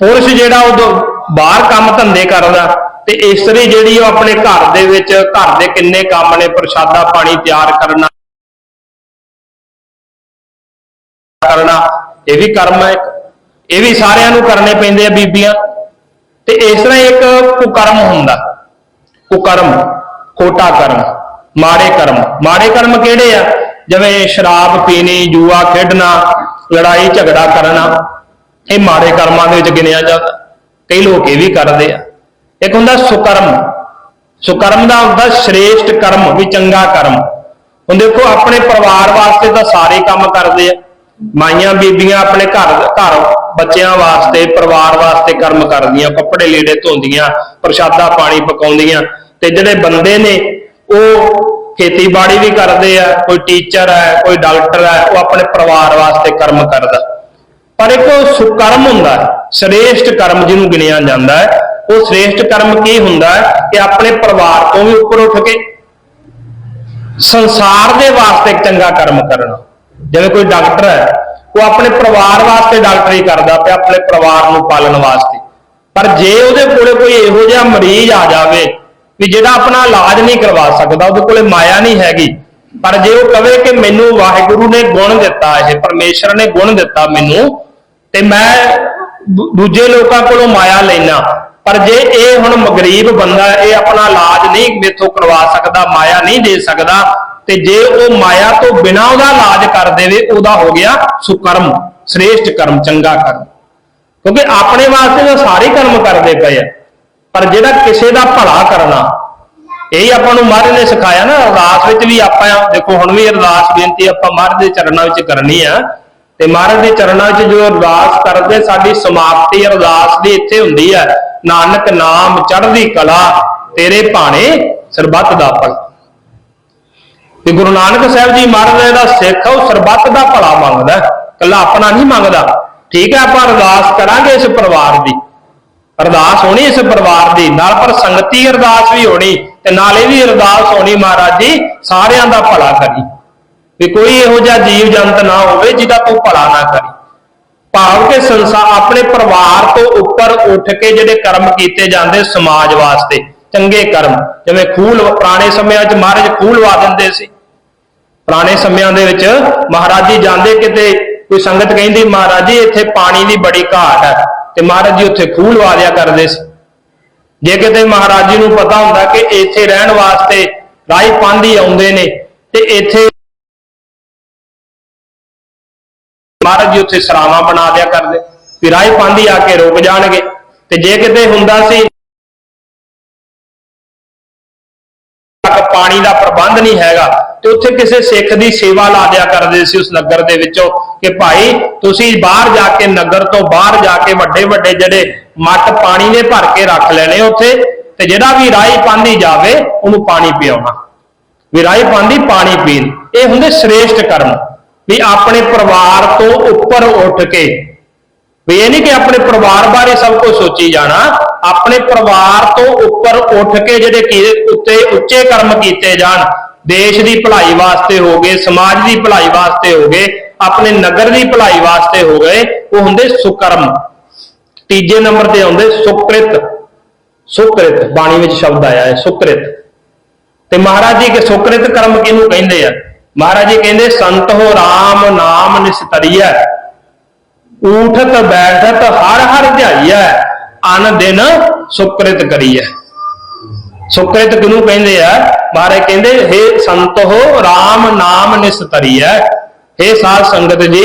ਪੁਰਸ਼ ਜਿਹੜਾ ਉਹ ਬਾਹਰ ਕੰਮ ਧੰਦੇ ਕਰਦਾ, ਤੇ ਇਸਤਰੀ ਜਿਹੜੀ ਉਹ ਆਪਣੇ ਘਰ ਦੇ ਵਿੱਚ, ਘਰ ਦੇ ਕਿੰਨੇ ਕੰਮ ਨੇ, ਪ੍ਰਸ਼ਾਦਾ ਪਾਣੀ ਤਿਆਰ ਕਰਨਾ, ਇਹ ਵੀ ਕਰਮ ਹੈ। ਇਹ ਵੀ ਸਾਰਿਆਂ ਨੂੰ ਕਰਨੇ ਪੈਂਦੇ ਆ ਬੀਬੀਆਂ। ਤੇ ਇਸ ਤਰ੍ਹਾਂ ਇੱਕ ਕੁਕਰਮ ਹੁੰਦਾ, ਕੁਕਰਮ, ਖੋਟਾ ਕਰਮ, ਮਾੜੇ ਕਰਮ। ਮਾੜੇ ਕਰਮ ਕਿਹੜੇ ਆ? ਜਿਵੇਂ ਸ਼ਰਾਬ ਪੀਣੀ, ਜੂਆ ਖੇਡਣਾ, ਲੜਾਈ ਝਗੜਾ ਕਰਨਾ, ਇਹ ਮਾੜੇ ਕਰਮਾਂ ਦੇ ਵਿੱਚ ਗਿਣਿਆ ਜਾਂਦਾ। ਕਈ ਲੋਕ ਇਹ ਵੀ ਕਰਦੇ ਆ। ਇੱਕ ਹੁੰਦਾ ਸੁਕਰਮ, ਸੁਕਰਮ ਦਾ ਹੁੰਦਾ ਸ਼੍ਰੇਸ਼ਟ ਕਰਮ, ਵੀ ਚੰਗਾ ਕਰਮ। ਹੁਣ ਦੇਖੋ ਆਪਣੇ ਪਰਿਵਾਰ ਵਾਸਤੇ ਤਾਂ ਸਾਰੇ ਕੰਮ ਕਰਦੇ ਆ। ਮਾਈਆਂ ਬੀਬੀਆਂ ਆਪਣੇ ਘਰ ਬੱਚਿਆਂ ਵਾਸਤੇ, ਪਰਿਵਾਰ ਵਾਸਤੇ ਕਰਮ ਕਰਦੀਆਂ, ਕੱਪੜੇ ਲੀੜੇ ਧੋਂਦੀਆਂ, ਪ੍ਰਸ਼ਾਦਾ ਪਾਣੀ ਪਕਾਉਂਦੀਆਂ। ਤੇ ਜਿਹੜੇ ਬੰਦੇ ਨੇ ਉਹ ਖੇਤੀਬਾੜੀ ਵੀ ਕਰਦੇ ਆ, ਕੋਈ ਟੀਚਰ ਹੈ, ਕੋਈ ਡਾਕਟਰ ਹੈ, ਉਹ ਆਪਣੇ ਪਰਿਵਾਰ ਵਾਸਤੇ ਕਰਮ ਕਰਦਾ। ਪਰ ਇੱਕ ਸੁਕਰਮ ਹੁੰਦਾ, ਸ਼੍ਰੇਸ਼ਟ ਕਰਮ ਜਿਹਨੂੰ ਗਿਣਿਆ ਜਾਂਦਾ ਹੈ। ਉਹ ਸ਼੍ਰੇਸ਼ਟ ਕਰਮ ਕੀ ਹੁੰਦਾ ਹੈ ਕਿ ਆਪਣੇ ਪਰਿਵਾਰ ਤੋਂ ਵੀ ਉੱਪਰ ਉੱਠ ਕੇ ਸੰਸਾਰ ਦੇ ਵਾਸਤੇ ਇੱਕ ਚੰਗਾ ਕਰਮ ਕਰਨਾ। ਜਿਵੇਂ ਕੋਈ ਡਾਕਟਰ ਹੈ, ਉਹ ਆਪਣੇ ਪਰਿਵਾਰ ਵਾਸਤੇ ਡਾਕਟਰੀ ਕਰਦਾ ਪਿਆ, ਆਪਣੇ ਪਰਿਵਾਰ ਨੂੰ ਪਾਲਣ ਵਾਸਤੇ। ਪਰ ਜੇ ਉਹਦੇ ਕੋਲੇ ਕੋਈ ਇਹੋ ਜਿਹਾ ਮਰੀਜ਼ ਆ ਜਾਵੇ ਵੀ ਜਿਹੜਾ ਆਪਣਾ ਇਲਾਜ ਨਹੀਂ ਕਰਵਾ ਸਕਦਾ, ਉਹਦੇ ਕੋਲੇ ਮਾਇਆ ਨਹੀਂ ਹੈਗੀ, ਪਰ ਜੇ ਉਹ ਕਵੇ ਕਿ ਮੈਨੂੰ ਵਾਹਿਗੁਰੂ ਨੇ ਗੁਣ ਦਿੱਤਾ, ਇਹ ਪਰਮੇਸ਼ਰ ਨੇ ਗੁਣ ਦਿੱਤਾ ਮੈਨੂੰ, ਤੇ ਮੈਂ ਦੂਜੇ ਲੋਕਾਂ ਕੋਲੋਂ ਮਾਇਆ ਲੈਣਾ, ਪਰ ਜੇ ਇਹ ਹੁਣ ਗਰੀਬ ਬੰਦਾ, ਇਹ ਆਪਣਾ ਇਲਾਜ ਨਹੀਂ ਮੇਥੋਂ ਕਰਵਾ ਸਕਦਾ, ਮਾਇਆ ਨਹੀਂ ਦੇ ਸਕਦਾ, ਤੇ ਜੇ ਉਹ ਮਾਇਆ ਤੋਂ ਬਿਨਾਂ ਉਹਦਾ ਇਲਾਜ ਕਰ ਦੇਵੇ, ਉਹਦਾ ਹੋ ਗਿਆ ਸੁਕਰਮ, ਸ਼੍ਰੇਸ਼ਟ ਕਰਮ, ਚੰਗਾ ਕਰਮ। ਕਿਉਂਕਿ ਆਪਣੇ ਵਾਸਤੇ ਤਾਂ ਸਾਰੇ ਕਰਮ ਕਰਦੇ ਪਏ ਆ, ਪਰ ਜਿਹੜਾ ਕਿਸੇ ਦਾ ਭਲਾ ਕਰਨਾ, ਇਹ ਆਪਾਂ ਨੂੰ ਮਹਾਰਾਜ ਨੇ ਸਿਖਾਇਆ ਨਾ। ਅਰਦਾਸ ਵਿੱਚ ਵੀ ਆਪਾਂ ਦੇਖੋ, ਹੁਣ ਵੀ ਅਰਦਾਸ ਬੇਨਤੀ ਆਪਾਂ ਮਹਾਰਾਜ ਦੇ ਚਰਨਾਂ ਵਿੱਚ ਕਰਨੀ ਆ, ਤੇ ਮਹਾਰਾਜ ਦੇ ਚਰਨਾਂ ਵਿੱਚ ਜੋ ਅਰਦਾਸ ਕਰਦੇ, ਸਾਡੀ ਸਮਾਪਤੀ ਅਰਦਾਸ ਦੀ ਇੱਥੇ ਹੁੰਦੀ ਹੈ, ਨਾਨਕ ਨਾਮ ਚੜ੍ਹਦੀ ਕਲਾ, ਤੇਰੇ ਭਾਣੇ ਸਰਬੱਤ ਦਾ ਭਲਾ। कि गुरु नानक साहब जी महाराज का सिख है, सरबत का भला मंगदा, कला अपना नहीं मंगदा। ठीक है, आप अरदास करांगे इस परिवार की, अरदास होनी इस परिवार की नाल, पर संगती अरदास भी होनी ते नाल ये भी अरदास होनी, महाराज जी सारियां दा भला करी, भी कोई इहो जिहा जीव जंत ना होवे जिहदा तू भला ना करी। भाव के संसार अपने परिवार तो उपर उठ के जिहड़े कर्म कीते जांदे समाज वास्ते चंगे कर्म, जिवें खूह पुराने समयां च महाराज खूह लवा दिंदे सी। पुराने समयां दे विच महाराज जी जांदे किते, कोई संगत कहिंदी महाराज जी इत्थे पानी की बड़ी घाट है, ते महाराज जी उत्थे खूह लवा दिया करदे सी। जे किते महाराज जी नूं पता हुंदा कि इत्थे रहण वास्ते राही पांधी आउंदे ने ते इत्थे महाराज जी उत्थे सरावां बना दिया करदे, फिर राही पांधी आके रुक जाणगे। ते जे किते हुंदा सी पानी का प्रबंध नहीं हैगा तो उत्थे किसी सिख की सेवा ला दिया करदे सी उस नगर दे विचों कि भाई तुसीं बाहर जाके नगर तो बाहर जाके वड्डे वड्डे जिहड़े मट पानी ने भर के रख लेने उत्थे, ते जिहड़ा भी राही पांधी जावे उहनूं पानी पिआउणा, भी राही पांधी पानी पीण। ये हुंदे श्रेष्ठ कर्म, भी अपने परिवार तो उपर उठ के, भी ये नहीं कि अपने परिवार बारे सब कुछ सोची जाना, अपने परिवार तो उपर उठ के जिहड़े उत्ते उच्चे कर्म कीते जान, देश की भलाई वास्ते हो गए, समाज की भलाई वास्ते हो गए, अपने नगर की भलाई वास्ते हो गए, वो हुंदे सुकर्म। तीजे नंबर ते आउंदे सुकृत। सुकृत बाणी विच शब्द आया है सुकृत। ते महाराज जी के सुकृत कर्म किहनूं कहिंदे आ? महाराज जी कहंदे संत हो राम नाम निस्तरिया, ऊठत बैठत हर हर ध्याइया, अन दिन सुकृत करिए। सुकृत किहनूं कहंदे आ? महाराज कहंदे हे संत हो राम नाम निस्तरिया, हे साध संगत जी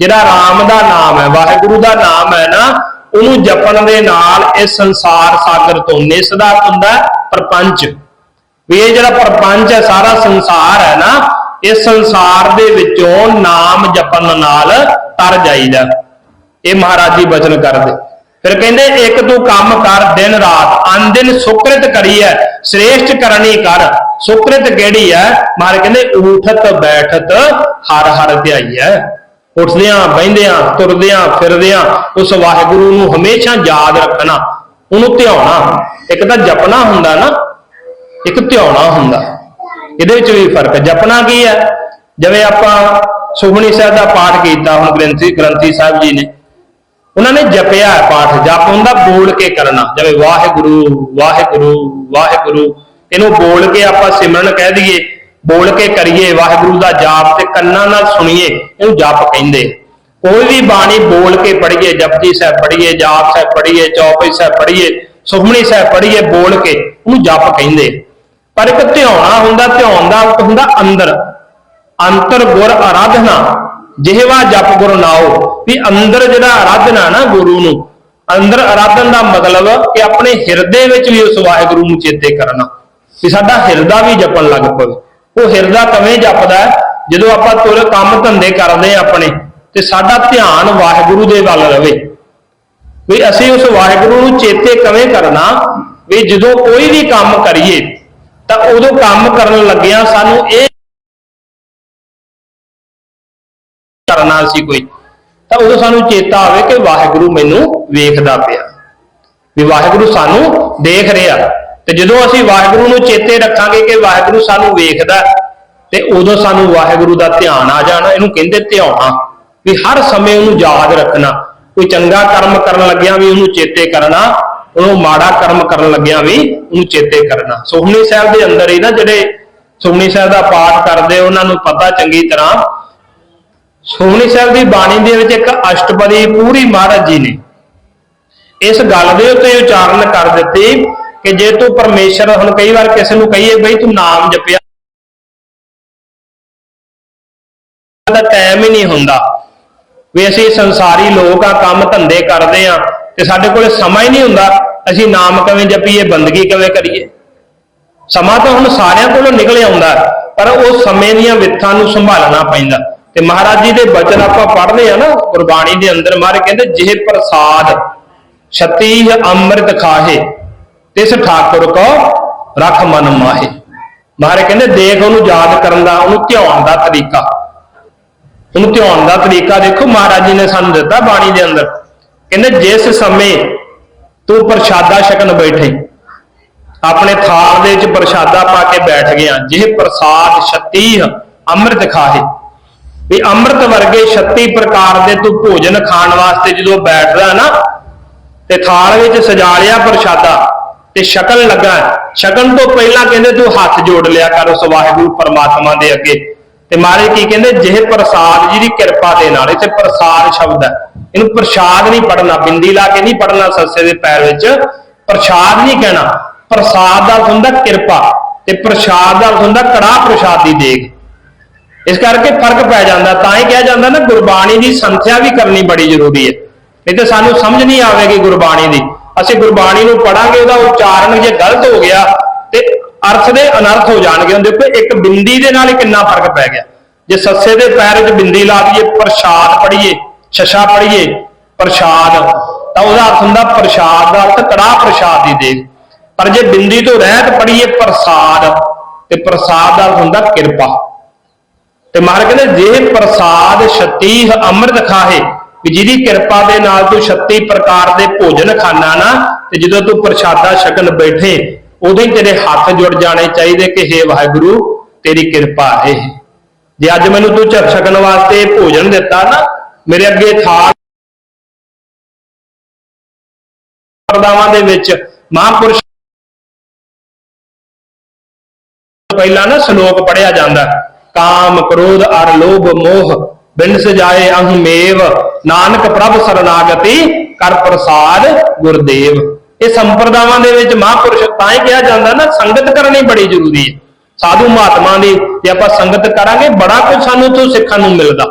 जिहड़ा राम दा नाम है, वाहिगुरु दा नाम है ना, उहनूं जपण दे नाल इस संसार सागर तो निस दा हुंदा प्रपंच, भी ये जिहड़ा प्रपंच है सारा संसार है ना, इस संसार दे विचों नाम जपण नाल तर जाईदा। ये महाराज जी वचन करदे। फिर कहंदे एक तू काम कर दिन रात अन दिन सुकृत करिए, श्रेष्ठ करनी कर। सुकृत केड़ी है? महाराज कहंदे उठत बैठत हर हर ध्याइए, उठदियां बहिंदियां तुरदियां फिरदियां उस वाहिगुरु नूं हमेशा याद रखना, उहनूं ध्याउणा। एक तां जपना हुंदा ना, एक ध्याउणा हुंदा, इहदे विच भी फर्क। जपना की है? जिवें आपां सुखमनी साहिब दा पाठ कीता हुण ग्रंथी साहिब जी ने, उन्होंने जपिया पाठ, जप हुंदा बोल के करना, जिवें वाहिगुरु वाहिगुरु वाहिगुरु, इहनूं बोल के आपां सिमरन कह दईए, बोल के करिए वाहिगुरु दा जाप ते कन्नां नाल सुणीए, इहनूं जप कहिंदे। कोई भी बाणी बोल के पढ़िए, जपजी साहिब पढ़िए, जाप साहिब पढ़िए, चौपाई साहिब पढ़िए, सुखमनी साहिब पढ़िए, बोल के उहनूं जप कहिंदे। पर एक ध्याउणा हुंदा, ध्याउण दा हुंदा अंदर, अंतर गुर आराधना जिहवा जप गुरु नाओ, भी अंदर जिहड़ा आराधना ना गुरु नूं, अंदर आराधन का मतलब कि अपने हिरदे विच भी उस वाहिगुरु नूं चेते करना, कि साडा हिरदा भी जपन लग पवे। वो हिरदा कवें जपदा है? जदों आपां तुर काम धंधे करदे अपने ते साडा ध्यान वाहिगुरु दे वल रवे, भी असीं उस वाहिगुरु नूं चेते कवें करना, भी जदों कोई भी काम करिए तां उदों काम करन लग्गिआं सानूं इह करना सी कोई, तो उदों सानू चेता आवे कि वाहिगुरु मैनू वेखदा पिया, भी वाहिगुरु सानू देख रहा। ते जदों असीं वाहिगुरु नूं चेते रखांगे कि वाहिगुरु सानू वेखदा, ते उदों सानू वाहिगुरु दा ध्यान आ जाना। इहनूं कहंदे ध्याउणा, भी हर समय उहनूं याद रखना। कोई चंगा कर्म करन लग्गिआं भी उहनूं चेते करना, उहनूं माड़ा कर्म करन लग्गिआं भी उहनूं चेते करना। सुखमनी साहिब दे अंदर ही ना जिहड़े सुखमनी साहिब दा पाठ करदे उहनां नूं पता चंगी तरह, सुखमनी साहिब की बाणी दे विच एक अष्टपदी पूरी महाराज जी ने इस गल दे उत्ते उचारण कर दित्ती कि जे तू परमेश्वर, हुण कई बार किसी नूं कहीए बई तू नाम जपिया, टाइम ही नहीं हुंदा, भी असीं संसारी लोग आ, काम धंधे करदे आ ते साडे कोल समा ही नहीं हुंदा, असीं नाम किवें जपीए, बंदगी किवें करिए। समा तो हुण सारिआं कोलों निकल आउंदा, पर उस समय दीआं विथां नूं संभालना पैंदा। ते महाराज जी दे बचन आपां पढ़दे आ ना गुरबाणी दे अंदर, महाराज कहंदे जिह प्रसाद छतीह अमृत खाहे, तिस ठाकुर को रख मन माहे। महाराज कहते देख ਉਹਨੂੰ याद करन दा ਉਹਨੂੰ ਧਿਆਉਣ ਦਾ तरीका, ਉਹਨੂੰ ਧਿਆਉਣ ਦਾ तरीका देखो महाराज जी ने सानू दिता बाणी दे अंदर। कहते जिस समय तू प्रसादा छकन बैठे, अपने थाल दे विच प्रसादा पा के बैठ गया, जिह प्रसाद 36 अमृत खाहे, भी अमृत वर्गे 36 प्रकार दे तू भोजन खाण वास्ते जो बैठदा ना ते थाल विच सजा लिया प्रसादा ते छकन लगा। छकन तो पहला कहते तू हथ जोड़ लिया कर उस वाहिगुरू परमात्मा दे अगे। ते महाराज की कहते जिह प्रसाद जी की कृपा दे नाल, इत्थे प्रसाद शब्द है, इहनूं प्रसाद नहीं पढ़ना, बिंदी ला के नहीं पढ़ना सस्से दे पैर विच, प्रसाद नहीं कहना। प्रसाद दा अर्थ हुंदा कृपा ते प्रसाद दा अर्थ हुंदा कड़ाह प्रसाद दी देग। इस करके फर्क पै जाता, तां ही कहा जाता ना गुरबाणी की संथ्या भी करनी बड़ी जरूरी है, नहीं तो सानू समझ नहीं आएगी गुरबाणी की। असं गुरबाणी को पढ़ांगे, उसका उच्चारण जे गलत हो गया तो अर्थ दे अनर्थ हो जाएंगे। देखो एक बिंदी दे नाल कितना फर्क पै गया। जे सस्से दे पैर च बिंदी ला दीए, प्रसाद पढ़िए, छछा पढ़िए प्रसाद, तो उसका अर्थ हुंदा प्रसाद का अर्थ कड़ाह प्रसाद की देग। पर जे बिंदी तो रहत पढ़िए प्रसाद, तो प्रसाद का अर्थ हुंदा कृपा। ते महाराज कहते जे प्रसाद 36 अमृत खाहे, जिहदी कृपा दे नाल तू 36 प्रकार दे भोजन खाना ना, ते जदों तू प्रसादा छकन बैठे उदों ही तेरे हाथ जुड़ जाने चाहिए कि हे वाहिगुरू तेरी कृपा है। जे अज मैनूं तू छकन वास्ते भोजन दिता ना, मेरे अगे थाल परदावां दे विच महापुरुष पहला ना श्लोक पढ़िया जाता, काम क्रोध अर लोभ मोह बिन सजाए अहमेव, नानक प्रभ शरणागति कर प्रसाद गुरदेव। ये संप्रदावां दे विच महापुरुष तां ही कहा जाता ना, संगत करनी बड़ी जरूरी है। साधु महात्मा की जे आपां संगत करांगे बड़ा कुछ सानू तो सिखण नूं मिलदा,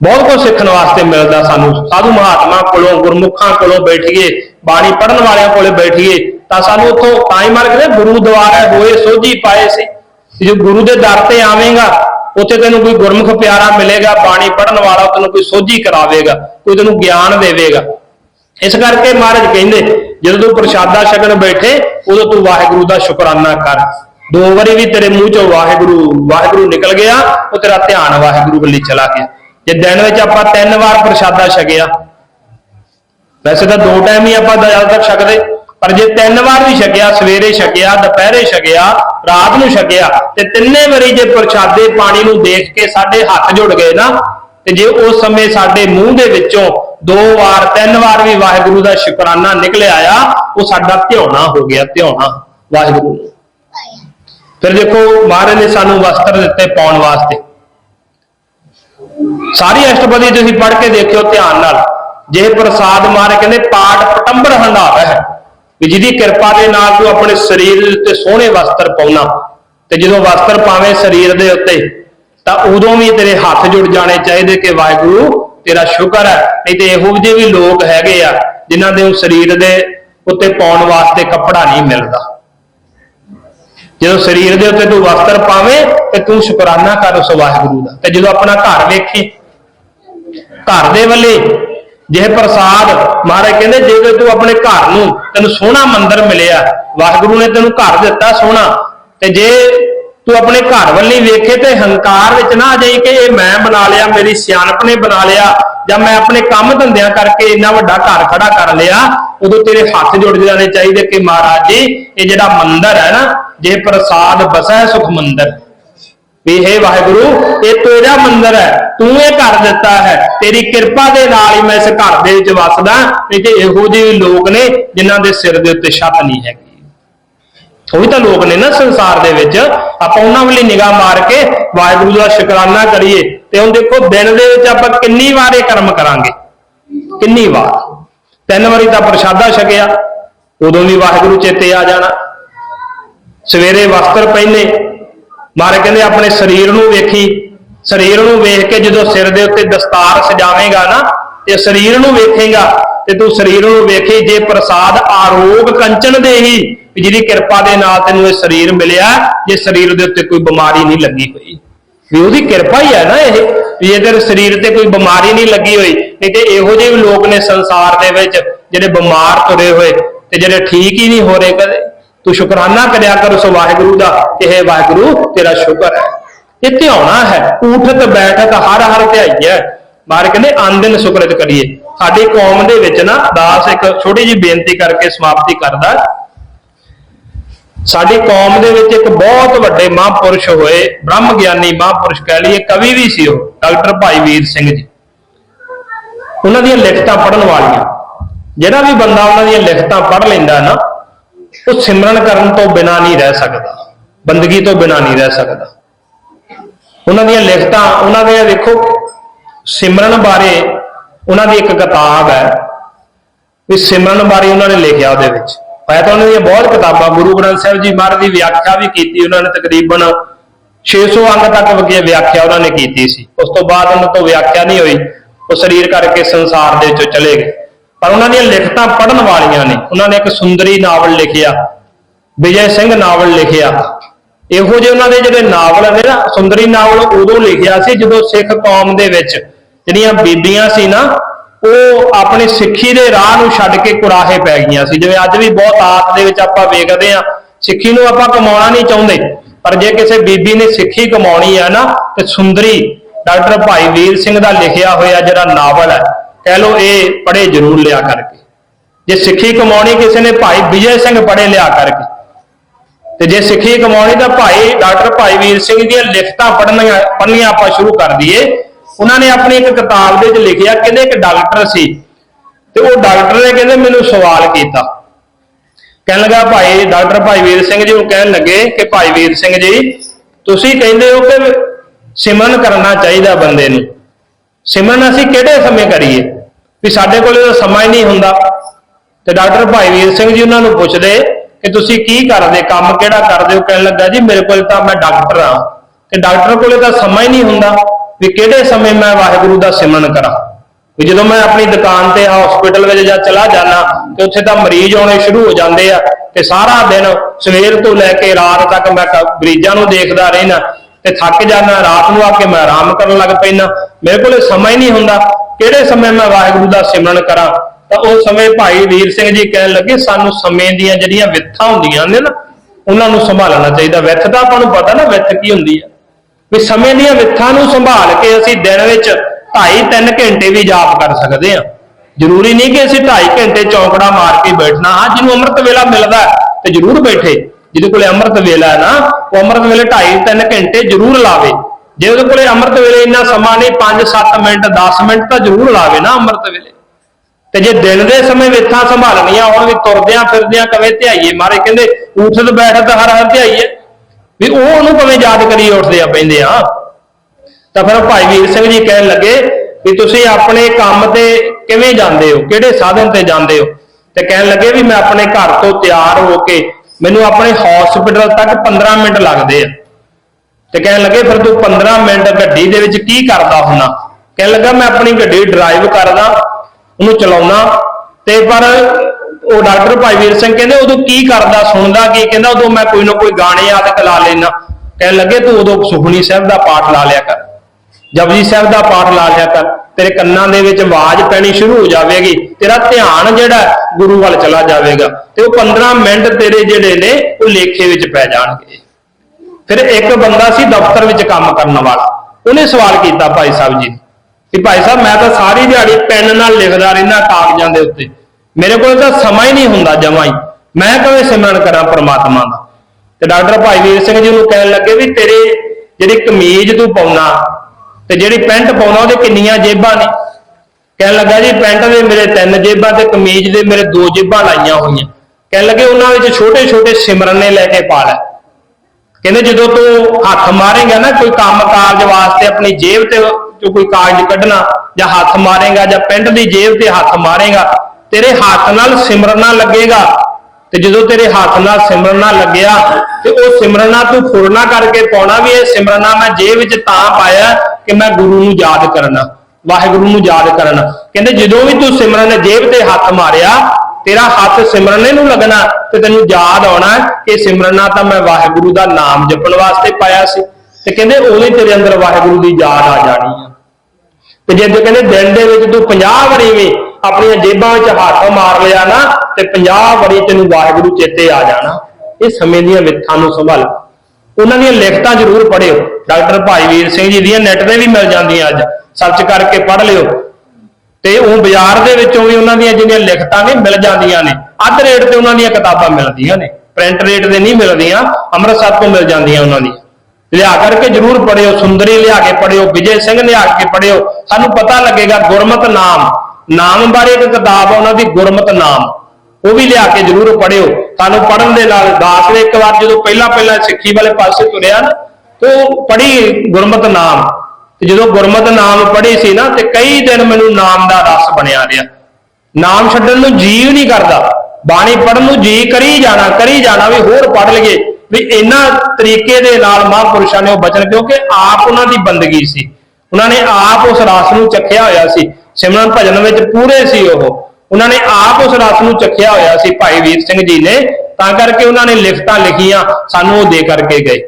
बहुत कुछ सीखने वास्ते मिलता सानू। साधु महात्मा कोलों गुरमुखां कोलों बैठिए, बाणी पढ़न वालियां कोले बैठिए, तो सानू उत्थों तां ही मार के गुरु द्वारा होए सोझी पाए से। जो गुरु के दर ते आवेगा उत्थे तेनों कोई गुरमुख प्यारा मिलेगा, बाणी पढ़न वाला तेनों कोई सोझी करावेगा, कोई तेनों ज्ञान देवेगा। इस करके महाराज कहंदे जदों तू प्रसादा छकन बैठे उदों तू वाहिगुरू का शुकराना कर। 2 वारी भी तेरे मूँह चों वाहिगुरू वाहिगुरू निकल गया तो तेरा ध्यान वाहिगुरू वल्ली चला गया। जे दिन में आपां 3 वार प्रसादा छकिया, वैसे तो 2 टाइम ही आपां ज़्यादातर छकदे, पर जे 3 वार भी छकिया, सवेरे छकिया, दोपहरे छकिया, रात नूं छकिया, ते 3 वारी जे प्रसादे पानी नूं देख के साडे हाथ जुड़ गए ना, ते जे उस समय साडे मूँह दे विचों 2 वार 3 वार भी वाहिगुरू दा शुकराना निकल आया, वो साडा ध्याना हो गया, ध्याना वाहिगुरू। फिर देखो महाराज ने सानू वस्त्र दिते पाउण वास्ते, सारी अष्टपदी तुसीं पढ़ के देखियो ध्यान नाल। जे प्रसाद महाराज कहंदे पाठ पटंबर हंडावा है, भी जिहदी कृपा दे नाल तू अपने शरीर दे उत्ते सोहणे वस्त्र पाउणा, ते जदों वस्त्र पावे शरीर दे उत्ते तां उदों भी तेरे हाथ जुड़ जाने चाहिए कि वाहिगुरू तेरा शुक्र है। नहीं तो इहो ਜਿਹੇ भी लोग हैगे आ जिन्हां दे शरीर दे उत्ते पाउण वास्ते कपड़ा नहीं मिलता। जो शरीर के उत्ते तू वस्त्र पावे तो तू शुकराना कर उस वाहिगुरू का। तो जो अपना घर वेखे, घर दे वाले जे प्रसाद महाराज कहते जे तू अपने घर नूं तेन सोहना मंदिर मिलिया, वाहिगुरू ने तेन घर दिता सोहना, ते जे तू अपने घर वाली वेखे तो हंकार विच ना आ जाई कि ये मैं बना लिया, मेरी सियाणप ने बना लिया, या मैं अपने काम धंधियां करके इन्ना वड्डा घर खड़ा कर लिया। उदों तेरे हाथ जुड़ जाने चाहिए कि महाराज जी ये जिहड़ा मंदिर है ना, जे प्रसाद बसै सुख मंदिर, भी हे वाहिगुरू ये तेरा मंदिर है, तू ये घर दिता है, तेरी कृपा दे नाल ही मैं इस घर दे विच वसदा। नहीं तो इहो ਜਿਹੇ लोग ने जिन्हां दे सिर दे उत्ते छत नहीं हैगी, ਉਹੀ ਤਾਂ लोग ने ना संसार दे विच। आपां उन्हां वाली निगाह मार के वाहिगुरू दा शुकराना करिए। ते हुण देखो दिन दे विच आपां किन्नी वार ये कर्म करांगे, किन्नी वार 3 वारी तां प्रसादा छकिया, उदों भी वाहिगुरू चेते आ जाना। सवेरे वस्त्र पहने महाराज कहते अपने शरीर नूं वेखी, शरीर नूं वेख के जो सिर दे उत्ते दस्तार सजावेगा ना, ते शरीर नूं वेखेगा ते तू शरीर नूं वेखी जे प्रसाद आरोग कंचन दे ही, जिहदी कृपा दे नाल तैनूं इह शरीर मिलिया, जे शरीर दे उत्ते कोई बीमारी नहीं लगी हुई, भी उहदी कृपा ही है ना ये, जे तेरे शरीर ते कोई बीमारी नहीं लगी हुई। नहीं तो इहो ਜਿਹੇ लोग ने संसार दे विच जिहड़े बीमार तुरे हुए ते जिहड़े ठीक ही नहीं हो रहे कदे। तू शुकराना करिया कर उस वाहिगुरू का कि हे वाहिगुरू तेरा शुक्र है। ये ध्याना है, उठत बैठत हर हर ध्याई है। महाराज कहते आन दिन सुकरत करिए। साडी कौम दे विच ना दास एक छोटी जी बेनती करके समाप्ति करदा। साडी कौम दे विच एक बहुत वड्डे महापुरुष होए, ब्रह्म ज्ञानी महापुरुष कह लीए, कवि भी सी वो डॉक्टर भाई वीर सिंह जी। उन्हां दीयां लिखतां पढ़न वालियां, जिहड़ा भी बंदा उन्हां दीयां लिखतां पढ़ लैंदा ना, वो सिमरन करन तो बिना नहीं रह सकदा, बंदगी तो बिना नहीं रह सकदा। उन्हां दीयां लिखतां, उन्हां दे देखो सिमरन बारे उन्हां दी एक किताब है भी सिमरन बारे उन्होंने लिखिया। उहदे विच मैं तो उन्हां दी बहुत किताबां, गुरु ग्रंथ साहिब जी महाराज की व्याख्या भी की। उन्होंने तकरीबन 600 अंग तक व्याख्या उन्होंने की सी। उस तो बाद उन्होंने तो व्याख्या नहीं हुई, वो शरीर करके संसार दे विचों चले गए। पर उन्होंने लिखतां पढ़न वालियां ने। उन्होंने एक सुंदरी नावल लिखिया, विजय सिंह नावल लिखिया। इहो ਜਿਹੇ उन्होंने ਜਿਹੜੇ नावल ने ना, सुंदरी नावल उदों लिखिया सी जदों सिख कौम दे विच ਜਿਹੜੀਆਂ ਬੀਬੀਆਂ ਸੀ ना, ਉਹ अपनी सिक्खी ਦੇ ਰਾਹ ਨੂੰ ਛੱਡ ਕੇ ਕੁਰਾਹੇ ਪੈ ਗਈਆਂ ਸੀ। ਜਿਵੇਂ ਅੱਜ ਵੀ ਬਹੁਤ ਆਤ ਦੇ ਵਿੱਚ ਆਪਾਂ ਵੇਖਦੇ ਆ, ਸਿੱਖੀ ਨੂੰ ਆਪਾਂ ਕਮਾਉਣਾ ਨਹੀਂ ਚਾਹੁੰਦੇ, ਪਰ ਜੇ ਕਿਸੇ ਬੀਬੀ ਨੇ ਸਿੱਖੀ ਕਮਾਉਣੀ ਆ ਨਾ, ਤੇ ਸੁੰਦਰੀ ਡਾਕਟਰ ਭਾਈ ਵੀਰ ਸਿੰਘ ਦਾ ਲਿਖਿਆ ਹੋਇਆ ਜਿਹੜਾ ਨਾਵਲ ਹੈ, कह लो ये पढ़े जरूर लिया करके। जे सिक्खी कमानी किसी ने भाई विजय सिंह पढ़े लिया करके, ते जे सिक्खी कमानी तो भाई डॉक्टर भाई वीर सिंह दी लिखतां पढ़नियां आपां शुरू कर दईए। उन्होंने अपनी एक किताब दे विच लिखिया, कहंदे एक डॉक्टर सी ते वो डॉक्टर ने कहंदे मैनूं सवाल कीता, कहन लगा भाई डॉक्टर भाई वीर सिंह जी कहन लगे कि भाई वीर सिंह जी तुसीं कहंदे हो कि सिमरन करना चाहिए बंदे नूं, सिमरन असीं किहड़े समय करिए भी साडे कोल तां समां ही नहीं हुंदा। ते डॉक्टर भाई वीर सिंह जी उन्हां नूं पुछदे कि तुसीं की करदे, काम किहड़ा करदे हो? कहण लगा जी मेरे कोल तां मैं डॉक्टर हाँ, ते डॉक्टर कोल तां समां ही नहीं हुंदा भी किहड़े समय मैं वाहिगुरू दा सिमरन करां। भी जदों मैं अपनी दुकान ते हॉस्पिटल विच जा चला जाना ते उत्थे तां मरीज आउणे शुरू हो जांदे आ, ते सारा दिन सवेर तो लैके रात तक मैं मरीजां नूं देखदा रहिना, ते थक जाना, रात नूं आके मैं आराम करन लग पैना, मेरे को समय ही नहीं हुंदा किहड़े समय मैं वाहिगुरू दा सिमरन करां। तां उस समय भाई वीर सिंह जी कहण लगे सानूं समय दीयां जिहड़ियां विथां हुंदियां ने ना, उन्हां नूं संभालना चाहिए। विथ तां आपां नूं पता ना विथ की हुंदी है, भी समय दीयां विथां नूं संभाल के असीं दिन विच 2.5-3 घंटे भी जाप कर सकदे हां। जरूरी नहीं कि असीं 2.5 घंटे चौंकड़ा मार के बैठना। हाँ, जिन्होंने अमृत वेला मिलता तो जरूर बैठे, जिहदे कोले अमृत वेला है ना, वो अमृत वेले 2.5-3 घंटे जरूर लावे। जे उहदे कोले अमृत वेले इन्ना समा नहीं, 5-7 मिनट 10 मिनट तो जरूर लावे ना अमृत वेले। ते जे दिन दे समय विथां संभालणियां होण भी तुरदियां फिरदियां कवे ध्याईए, मारे कहंदे उठत बैठत हर हर ध्याईए, भी ओह उहनूं कवे याद करी उठदे आ पैंदे आ। तां फिर भाई वीर सिंह जी कहण लगे भी तुसीं अपने काम ते किवें जांदे हो, किहड़े साधन ते जांदे हो? ते कहण लगे भी मैं अपने घर तो तैयार हो के मैनूं अपने हॉस्पिटल तक 15 मिनट लगदे आ। ते कहण लगे फिर तू 15 मिनट गड्डी दे विच की करदा हुंदा? कहण लगा मैं अपनी गड्डी ड्राइव करदा, उहनूं चलाउणा, ते पर वो डॉक्टर भाई वीर सिंह कहंदे उदों की करदा, सुणदा की? कहंदा उदों मैं कोई ना कोई गाने आदि ला लेना। कहण लगे तू उदों सुखमनी साहिब दा पाठ ला लिया कर, जपजी साहिब दा पाठ ला लिया कर, तेरे कन्नां दे विच आवाज पैनी शुरू हो जाएगी, तेरा ध्यान जिहड़ा गुरु वाल चला जाएगा, ते वो 15 मिनट तेरे जिहड़े ने वो लेखे विच पै जाणगे। फिर एक बंदा सी दफ्तर विच काम करने वाला, उन्हें सवाल किया भाई साहब जी कि भाई साहब मैं तो सारी दिहाड़ी पेन नाल लिखदा रहिंदा कागजां दे उत्ते, मेरे को तो समय नहीं हुंदा जमा ही, मैं किवें सिमरन करां परमात्मा दा? ते डॉक्टर भाई वीर सिंह जी नूं कहण लगे भी तेरे जिहड़ी कमीज तू पाउणा ते जिहड़ी पैंट पाउणा उहदे किन्नियां जेबां ने? कहण लगा जी पैंट दे मेरे 3 जेबां ते कमीज दे मेरे 2 जेबां लाइयां होईयां। कहण लगे उन्हां विच छोटे छोटे सिमरने लैके पा लै। कहंदे जदों तू हत्थ मारेगा ना कोई काम कारज वास्ते अपनी जेब ते जो कोई कागज कढना जां हत्थ मारेगा जां पेंट दी जेब ते हत्थ मारेगा, तेरे हाथ नाल सिमरना लगेगा, ते जदों तेरे हाथ नाल सिमरना लग्या ते वो सिमरना तू फुरना करके पाउणा भी ये सिमरना मैं जेब विच तां पाया कि मैं गुरु नूं याद करना, वाहिगुरू नूं याद करना। कहंदे जदों भी तू सिमरन जेब ते हत्थ मारिया तेरा हाथ सिमरने नूं लगना ते तैनूं याद आउणा कि सिमरना तां मैं वाहिगुरू दा नाम जपण वास्ते पाया सी, ते कहंदे उहदे तेरे अंदर वाहिगुरू दी याद आ जाणी है। ते जे कहंदे दिन दे विच तू 50 वारी भी अपनी जेबां विच हत्थ मार लिया ना ते 50 वारी तैनूं वाहिगुरू चेते आ जाना। ਇਹ ਸਮੇਂ ਦੀਆਂ ਵਿਥਾਂ ਨੂੰ ਸੰਭਾਲੋ। ਉਹਨਾਂ ਦੀਆਂ ਲਿਖਤਾਂ ਜ਼ਰੂਰ ਪੜ੍ਹਿਓ। ਡਾਕਟਰ ਭਾਈ ਵੀਰ ਸਿੰਘ ਜੀ ਦੀਆਂ ਨੈਟ ਤੇ ਵੀ ਮਿਲ ਜਾਂਦੀਆਂ, ਅੱਜ ਸਰਚ ਕਰਕੇ ਪੜ੍ਹ ਲਿਓ। ਤੇ ਉਹ ਬਾਜ਼ਾਰ ਦੇ ਵਿੱਚੋਂ ਵੀ ਉਹਨਾਂ ਦੀਆਂ ਜਿਹੜੀਆਂ ਲਿਖਤਾਂ ਨੇ ਮਿਲ ਜਾਂਦੀਆਂ ਨੇ, ਅੱਧ ਰੇਟ ਤੇ ਉਹਨਾਂ ਦੀਆਂ ਕਿਤਾਬਾਂ ਮਿਲਦੀਆਂ ਨੇ, ਪ੍ਰਿੰਟ ਰੇਟ ਤੇ ਨਹੀਂ ਮਿਲਦੀਆਂ, ਅੰਮ੍ਰਿਤਸਰ ਤੋਂ ਮਿਲ ਜਾਂਦੀਆਂ ਉਹਨਾਂ ਦੀਆਂ। ਲਿਆ ਕਰਕੇ ਜ਼ਰੂਰ ਪੜ੍ਹਿਓ। ਸੁੰਦਰੀ ਲਿਆ ਕੇ ਪੜ੍ਹਿਓ, ਵਿਜੇ ਸਿੰਘ ਲਿਆ ਕੇ ਪੜ੍ਹਿਓ। ਸਾਨੂੰ ਪਤਾ ਲੱਗੇਗਾ ਗੁਰਮਤਿ ਨਾਮ ਬਾਰੇ ਇੱਕ ਕਿਤਾਬ ਆ ਉਹਨਾਂ ਦੀ, ਗੁਰਮਤਿ ਨਾਮ, ਉਹ ਵੀ ਲਿਆ ਕੇ ਜ਼ਰੂਰ ਪੜ੍ਹਿਓ। ਸਾਨੂੰ ਪੜ੍ਹਨ ਦੇ ਨਾਲ ਦਾਸ ਨੇ ਇੱਕ ਵਾਰ ਜਦੋਂ ਪਹਿਲਾਂ ਸਿੱਖੀ ਵਾਲੇ ਪਾਸੇ ਤੁਰਿਆ ਨਾ, ਤੇ ਉਹ ਪੜ੍ਹੀ ਗੁਰਮਤਿ ਨਾਮ, ਤੇ ਜਦੋਂ ਗੁਰਮਤਿ ਨਾਮ ਪੜ੍ਹੀ ਸੀ ਨਾ, ਤੇ ਕਈ ਦਿਨ ਮੈਨੂੰ ਨਾਮ ਦਾ ਰਸ ਬਣਿਆ ਰਿਹਾ। ਨਾਮ ਛੱਡਣ ਨੂੰ ਜੀਅ ਨਹੀਂ ਕਰਦਾ, ਬਾਣੀ ਪੜ੍ਹਨ ਨੂੰ ਜੀ ਕਰੀ ਜਾਣਾ ਵੀ ਹੋਰ ਪੜ੍ਹ ਲਈਏ। ਵੀ ਇਹਨਾਂ ਤਰੀਕੇ ਦੇ ਨਾਲ ਮਹਾਂਪੁਰਸ਼ਾਂ ਨੇ ਉਹ ਬਚਨ, ਕਿਉਂਕਿ ਆਪ ਉਹਨਾਂ ਦੀ ਬੰਦਗੀ ਸੀ, ਉਹਨਾਂ ਨੇ ਆਪ ਉਸ ਰਸ ਨੂੰ ਚੱਖਿਆ ਹੋਇਆ ਸੀ। ਸਿਮਰਨ ਭਜਨ ਵਿੱਚ ਪੂਰੇ ਸੀ ਉਹਨਾਂ ਨੇ ਆਪ ਉਸ ਰਸ ਨੂੰ ਚੱਖਿਆ ਹੋਇਆ ਸੀ ਭਾਈ ਵੀਰ ਸਿੰਘ ਜੀ ਨੇ, ਤਾਂ ਕਰਕੇ ਉਹਨਾਂ ਨੇ ਲਿਖਤਾਂ ਲਿਖੀਆਂ, ਸਾਨੂੰ ਉਹ ਦੇ ਕਰਕੇ ਗਏ।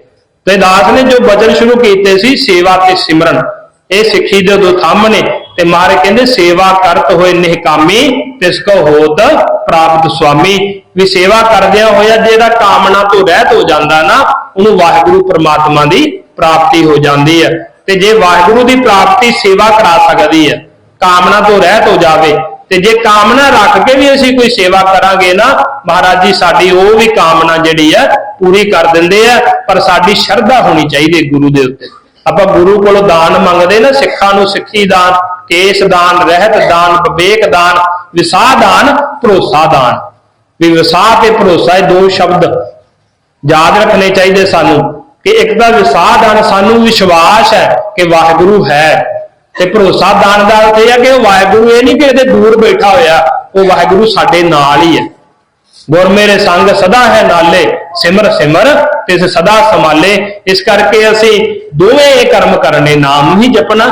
ਤੇ ਦਾਸ ਨੇ ਜੋ ਬਚਨ ਸ਼ੁਰੂ ਕੀਤੇ ਸੀ, ਸੇਵਾ ਤੇ ਸਿਮਰਨ, ਇਹ ਸਿੱਖੀ ਦੇ ਦੋ ਥੰਮ ਨੇ। ਤੇ ਮਹਾਰਾਜ ਕਹਿੰਦੇ ਸੇਵਾ ਕਰਤ ਹੋਏ ਨਿਹਕਾਮੀ, ਤਿਸ ਕੋ ਹੋਤ ਪ੍ਰਾਪਤ ਸੁਆਮੀ। ਵੀ ਸੇਵਾ ਕਰਦਿਆਂ ਹੋਇਆ ਜਿਹੜਾ ਕਾਮਨਾ ਤੋਂ ਰਹਿਤ ਹੋ ਜਾਂਦਾ ਨਾ, ਉਹਨੂੰ ਵਾਹਿਗੁਰੂ ਪ੍ਰਮਾਤਮਾ ਦੀ ਪ੍ਰਾਪਤੀ ਹੋ ਜਾਂਦੀ ਹੈ। ਤੇ ਜੇ ਵਾਹਿਗੁਰੂ ਦੀ ਪ੍ਰਾਪਤੀ ਸੇਵਾ ਕਰਾ ਸਕਦੀ ਹੈ, ਕਾਮਨਾ ਤੋਂ ਰਹਿਤ ਹੋ ਜਾਵੇ, ਤੇ ਜੇ ਕਾਮਨਾ ਰੱਖ ਕੇ ਵੀ ਅਸੀਂ ਕੋਈ ਸੇਵਾ ਕਰਾਂਗੇ ਨਾ, ਮਹਾਰਾਜ ਜੀ ਸਾਡੀ ਉਹ ਵੀ ਕਾਮਨਾ ਜਿਹੜੀ ਹੈ ਪੂਰੀ ਕਰ ਦਿੰਦੇ ਆ। ਪਰ ਸਾਡੀ ਸ਼ਰਧਾ ਹੋਣੀ ਚਾਹੀਦੀ ਗੁਰੂ ਦੇ ਉੱਤੇ। ਆਪਾਂ ਗੁਰੂ ਕੋਲੋਂ ਦਾਨ ਮੰਗਦੇ ਨਾ, ਸਿੱਖਾਂ ਨੂੰ ਸਿੱਖੀ ਦਾਨ, ਕੇਸ ਦਾਨ, ਰਹਿਤ ਦਾਨ, ਵਿਵੇਕ ਦਾਨ, ਵਿਸਾਹ ਦਾਨ, ਭਰੋਸਾ ਦਾਨ। ਵੀ ਵਿਸਾਹ ਤੇ ਭਰੋਸਾ, ਇਹ ਦੋ ਸ਼ਬਦ ਯਾਦ ਰੱਖਣੇ ਚਾਹੀਦੇ ਸਾਨੂੰ। ਕਿ ਇੱਕ ਤਾਂ ਵਿਸਾਹ ਦਾਨ, ਸਾਨੂੰ ਵਿਸ਼ਵਾਸ ਹੈ ਕਿ ਵਾਹਿਗੁਰੂ ਹੈ, ਤੇ ਭਰੋਸਾ ਦਾਨ ਦਾ ਅਰਥ ਇਹ ਹੈ ਕਿ ਉਹ ਵਾਹਿਗੁਰੂ ਇਹ ਨਹੀਂ ਕਿ ਇਹਦੇ ਦੂਰ ਬੈਠਾ ਹੋਇਆ, ਉਹ ਵਾਹਿਗੁਰੂ ਸਾਡੇ ਨਾਲ ਹੀ ਹੈ। ਗੁਰ ਮੇਰੇ ਸੰਗ ਸਦਾ ਹੈ ਨਾਲੇ, ਸਿਮਰ ਸਿਮਰ ਤਿਸ ਸਦਾ ਸੰਭਾਲੇ। ਇਸ ਕਰਕੇ ਅਸੀਂ ਦੋਵੇਂ ਇਹ ਕਰਮ ਕਰਨੇ, ਨਾਮ ਹੀ ਜਪਣਾ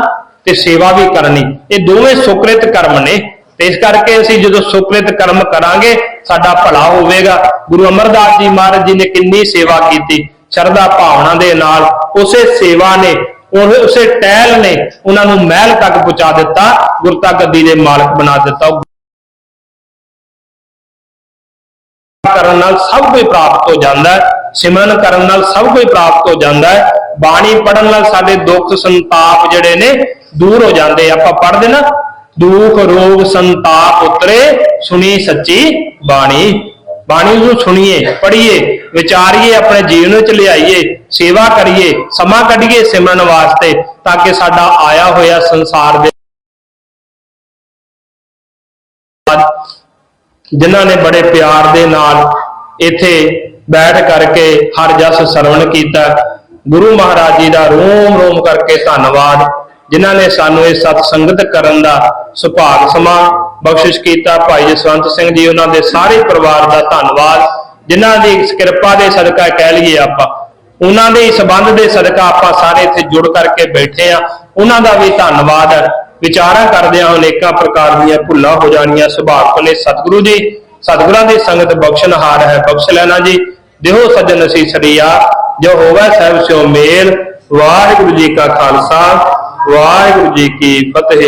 ਤੇ ਸੇਵਾ ਵੀ ਕਰਨੀ, ਇਹ ਦੋਵੇਂ ਸੁਕ੍ਰਿਤ ਕਰਮ ਨੇ। ਤੇ ਇਸ ਕਰਕੇ ਅਸੀਂ ਜਦੋਂ ਸੁਕ੍ਰਿਤ ਕਰਮ ਕਰਾਂਗੇ, ਸਾਡਾ ਭਲਾ ਹੋਵੇਗਾ। ਗੁਰੂ ਅਮਰਦਾਸ ਜੀ ਮਹਾਰਾਜ ਜੀ ਨੇ ਕਿੰਨੀ ਸੇਵਾ ਕੀਤੀ, ਸ਼ਰਧਾ ਭਾਵਨਾ ਦੇ ਨਾਲ। ਉਸੇ ਸੇਵਾ ਨੇ, ਉਸੇ ਟਹਿਲ ਨੇ ਉਹਨਾਂ ਨੂੰ ਮਹਿਲ ਤੱਕ ਪਹੁੰਚਾ ਦਿੱਤਾ, ਗੁਰਤਾ ਗੱਦੀ ਦੇ ਮਾਲਕ ਬਣਾ ਦਿੱਤਾ। ਕਰਨ ਨਾਲ ਸਭ ਕੁਝ ਪ੍ਰਾਪਤ ਹੋ ਜਾਂਦਾ ਹੈ, ਸਿਮਰਨ ਕਰਨ ਨਾਲ ਸਭ ਕੁਝ ਪ੍ਰਾਪਤ ਹੋ ਜਾਂਦਾ ਹੈ। ਬਾਣੀ ਪੜਨ ਨਾਲ ਸਾਡੇ ਦੁੱਖ ਸੰਤਾਪ ਜਿਹੜੇ ਨੇ ਦੂਰ ਹੋ ਜਾਂਦੇ। ਆਪਾਂ ਪੜ੍ਹਦੇ ਨਾ, ਦੁੱਖ ਰੋਗ ਸੰਤਾਪ ਉਤਰੇ, ਸੁਣੀ ਸੱਚੀ ਬਾਣੀ। ਬਾਣੀ ਨੂੰ ਸੁਣੀਏ, ਪੜ੍ਹੀਏ, ਵਿਚਾਰੀਏ, ਆਪਣੇ ਜੀਵਨ ਵਿੱਚ ਲਿਆਈਏ, ਸੇਵਾ ਕਰੀਏ, ਸਮਾਂ ਕੱਢੀਏ ਸਿਮਰਨ ਵਾਸਤੇ, ਤਾਂ ਕਿ ਸਾਡਾ ਆਇਆ ਹੋਇਆ ਸੰਸਾਰ ਦੇ ਜਿਨ੍ਹਾਂ ਨੇ ਬੜੇ ਪਿਆਰ ਦੇ ਨਾਲ ਇੱਥੇ ਬੈਠ ਕਰਕੇ ਹਰ ਜਸ ਸਰਵਣ ਕੀਤਾ, ਗੁਰੂ ਮਹਾਰਾਜ ਜੀ ਦਾ ਰੋਮ ਰੋਮ ਕਰਕੇ ਧੰਨਵਾਦ। ਜਿਨ੍ਹਾਂ ਨੇ ਸਾਨੂੰ ਇਹ ਸਤ ਸੰਗਤ ਕਰਨ ਦਾ ਸੁਭਾਗ ਸਮਾਂ ਬਖਸ਼ਿਸ਼ ਕੀਤਾ। ਭਾਈ ਜਸਵੰਤ ਸਿੰਘ ਜੀ, ਉਹਨਾਂ ਦੇ ਸਾਰੇ ਪਰਿਵਾਰ ਦਾ ਧੰਨਵਾਦ। ਜਿਨ੍ਹਾਂ ਦੀ ਇਸ ਕਿਰਪਾ ਦੇ ਸਦਕਾ ਕਹਿ ਲਈਏ ਆਪਾਂ, ਉਹਨਾਂ ਦੇ ਸੰਬੰਧ ਦੇ ਸਦਕਾ ਆਪਾਂ ਸਾਰੇ ਇੱਥੇ ਜੁੜ ਕਰਕੇ ਬੈਠੇ ਆ, ਉਹਨਾਂ ਦਾ ਵੀ ਧੰਨਵਾਦ ਹੈ। ਵਿਚਾਰਾਂ ਕਰਦਿਆਂ ਅਨੇਕਾਂ ਪ੍ਰਕਾਰ ਦੀਆਂ ਭੁੱਲਾਂ ਹੋ ਜਾਣੀਆਂ ਸੁਭਾਵਕ ਨੇ। ਸਤਿਗੁਰੂ ਜੀ, ਸਤਿਗੁਰਾਂ ਦੀ ਸੰਗਤ ਬਖਸ਼ਣਹਾਰ ਹੈ, ਬਖਸ਼ ਲੈਣਾ ਜੀ। ਦਿਓ ਸੱਜਣ ਅਸੀਸਰੀਆ, ਜੋ ਹੋਵੇ ਸਹਿਬ ਸਿਓ ਮੇਲ। ਵਾਹਿਗੁਰੂ ਜੀ ਕਾ ਖਾਲਸਾ, ਵਾਹਿਗੁਰੂ ਜੀ ਕੀ ਫਤਿਹ।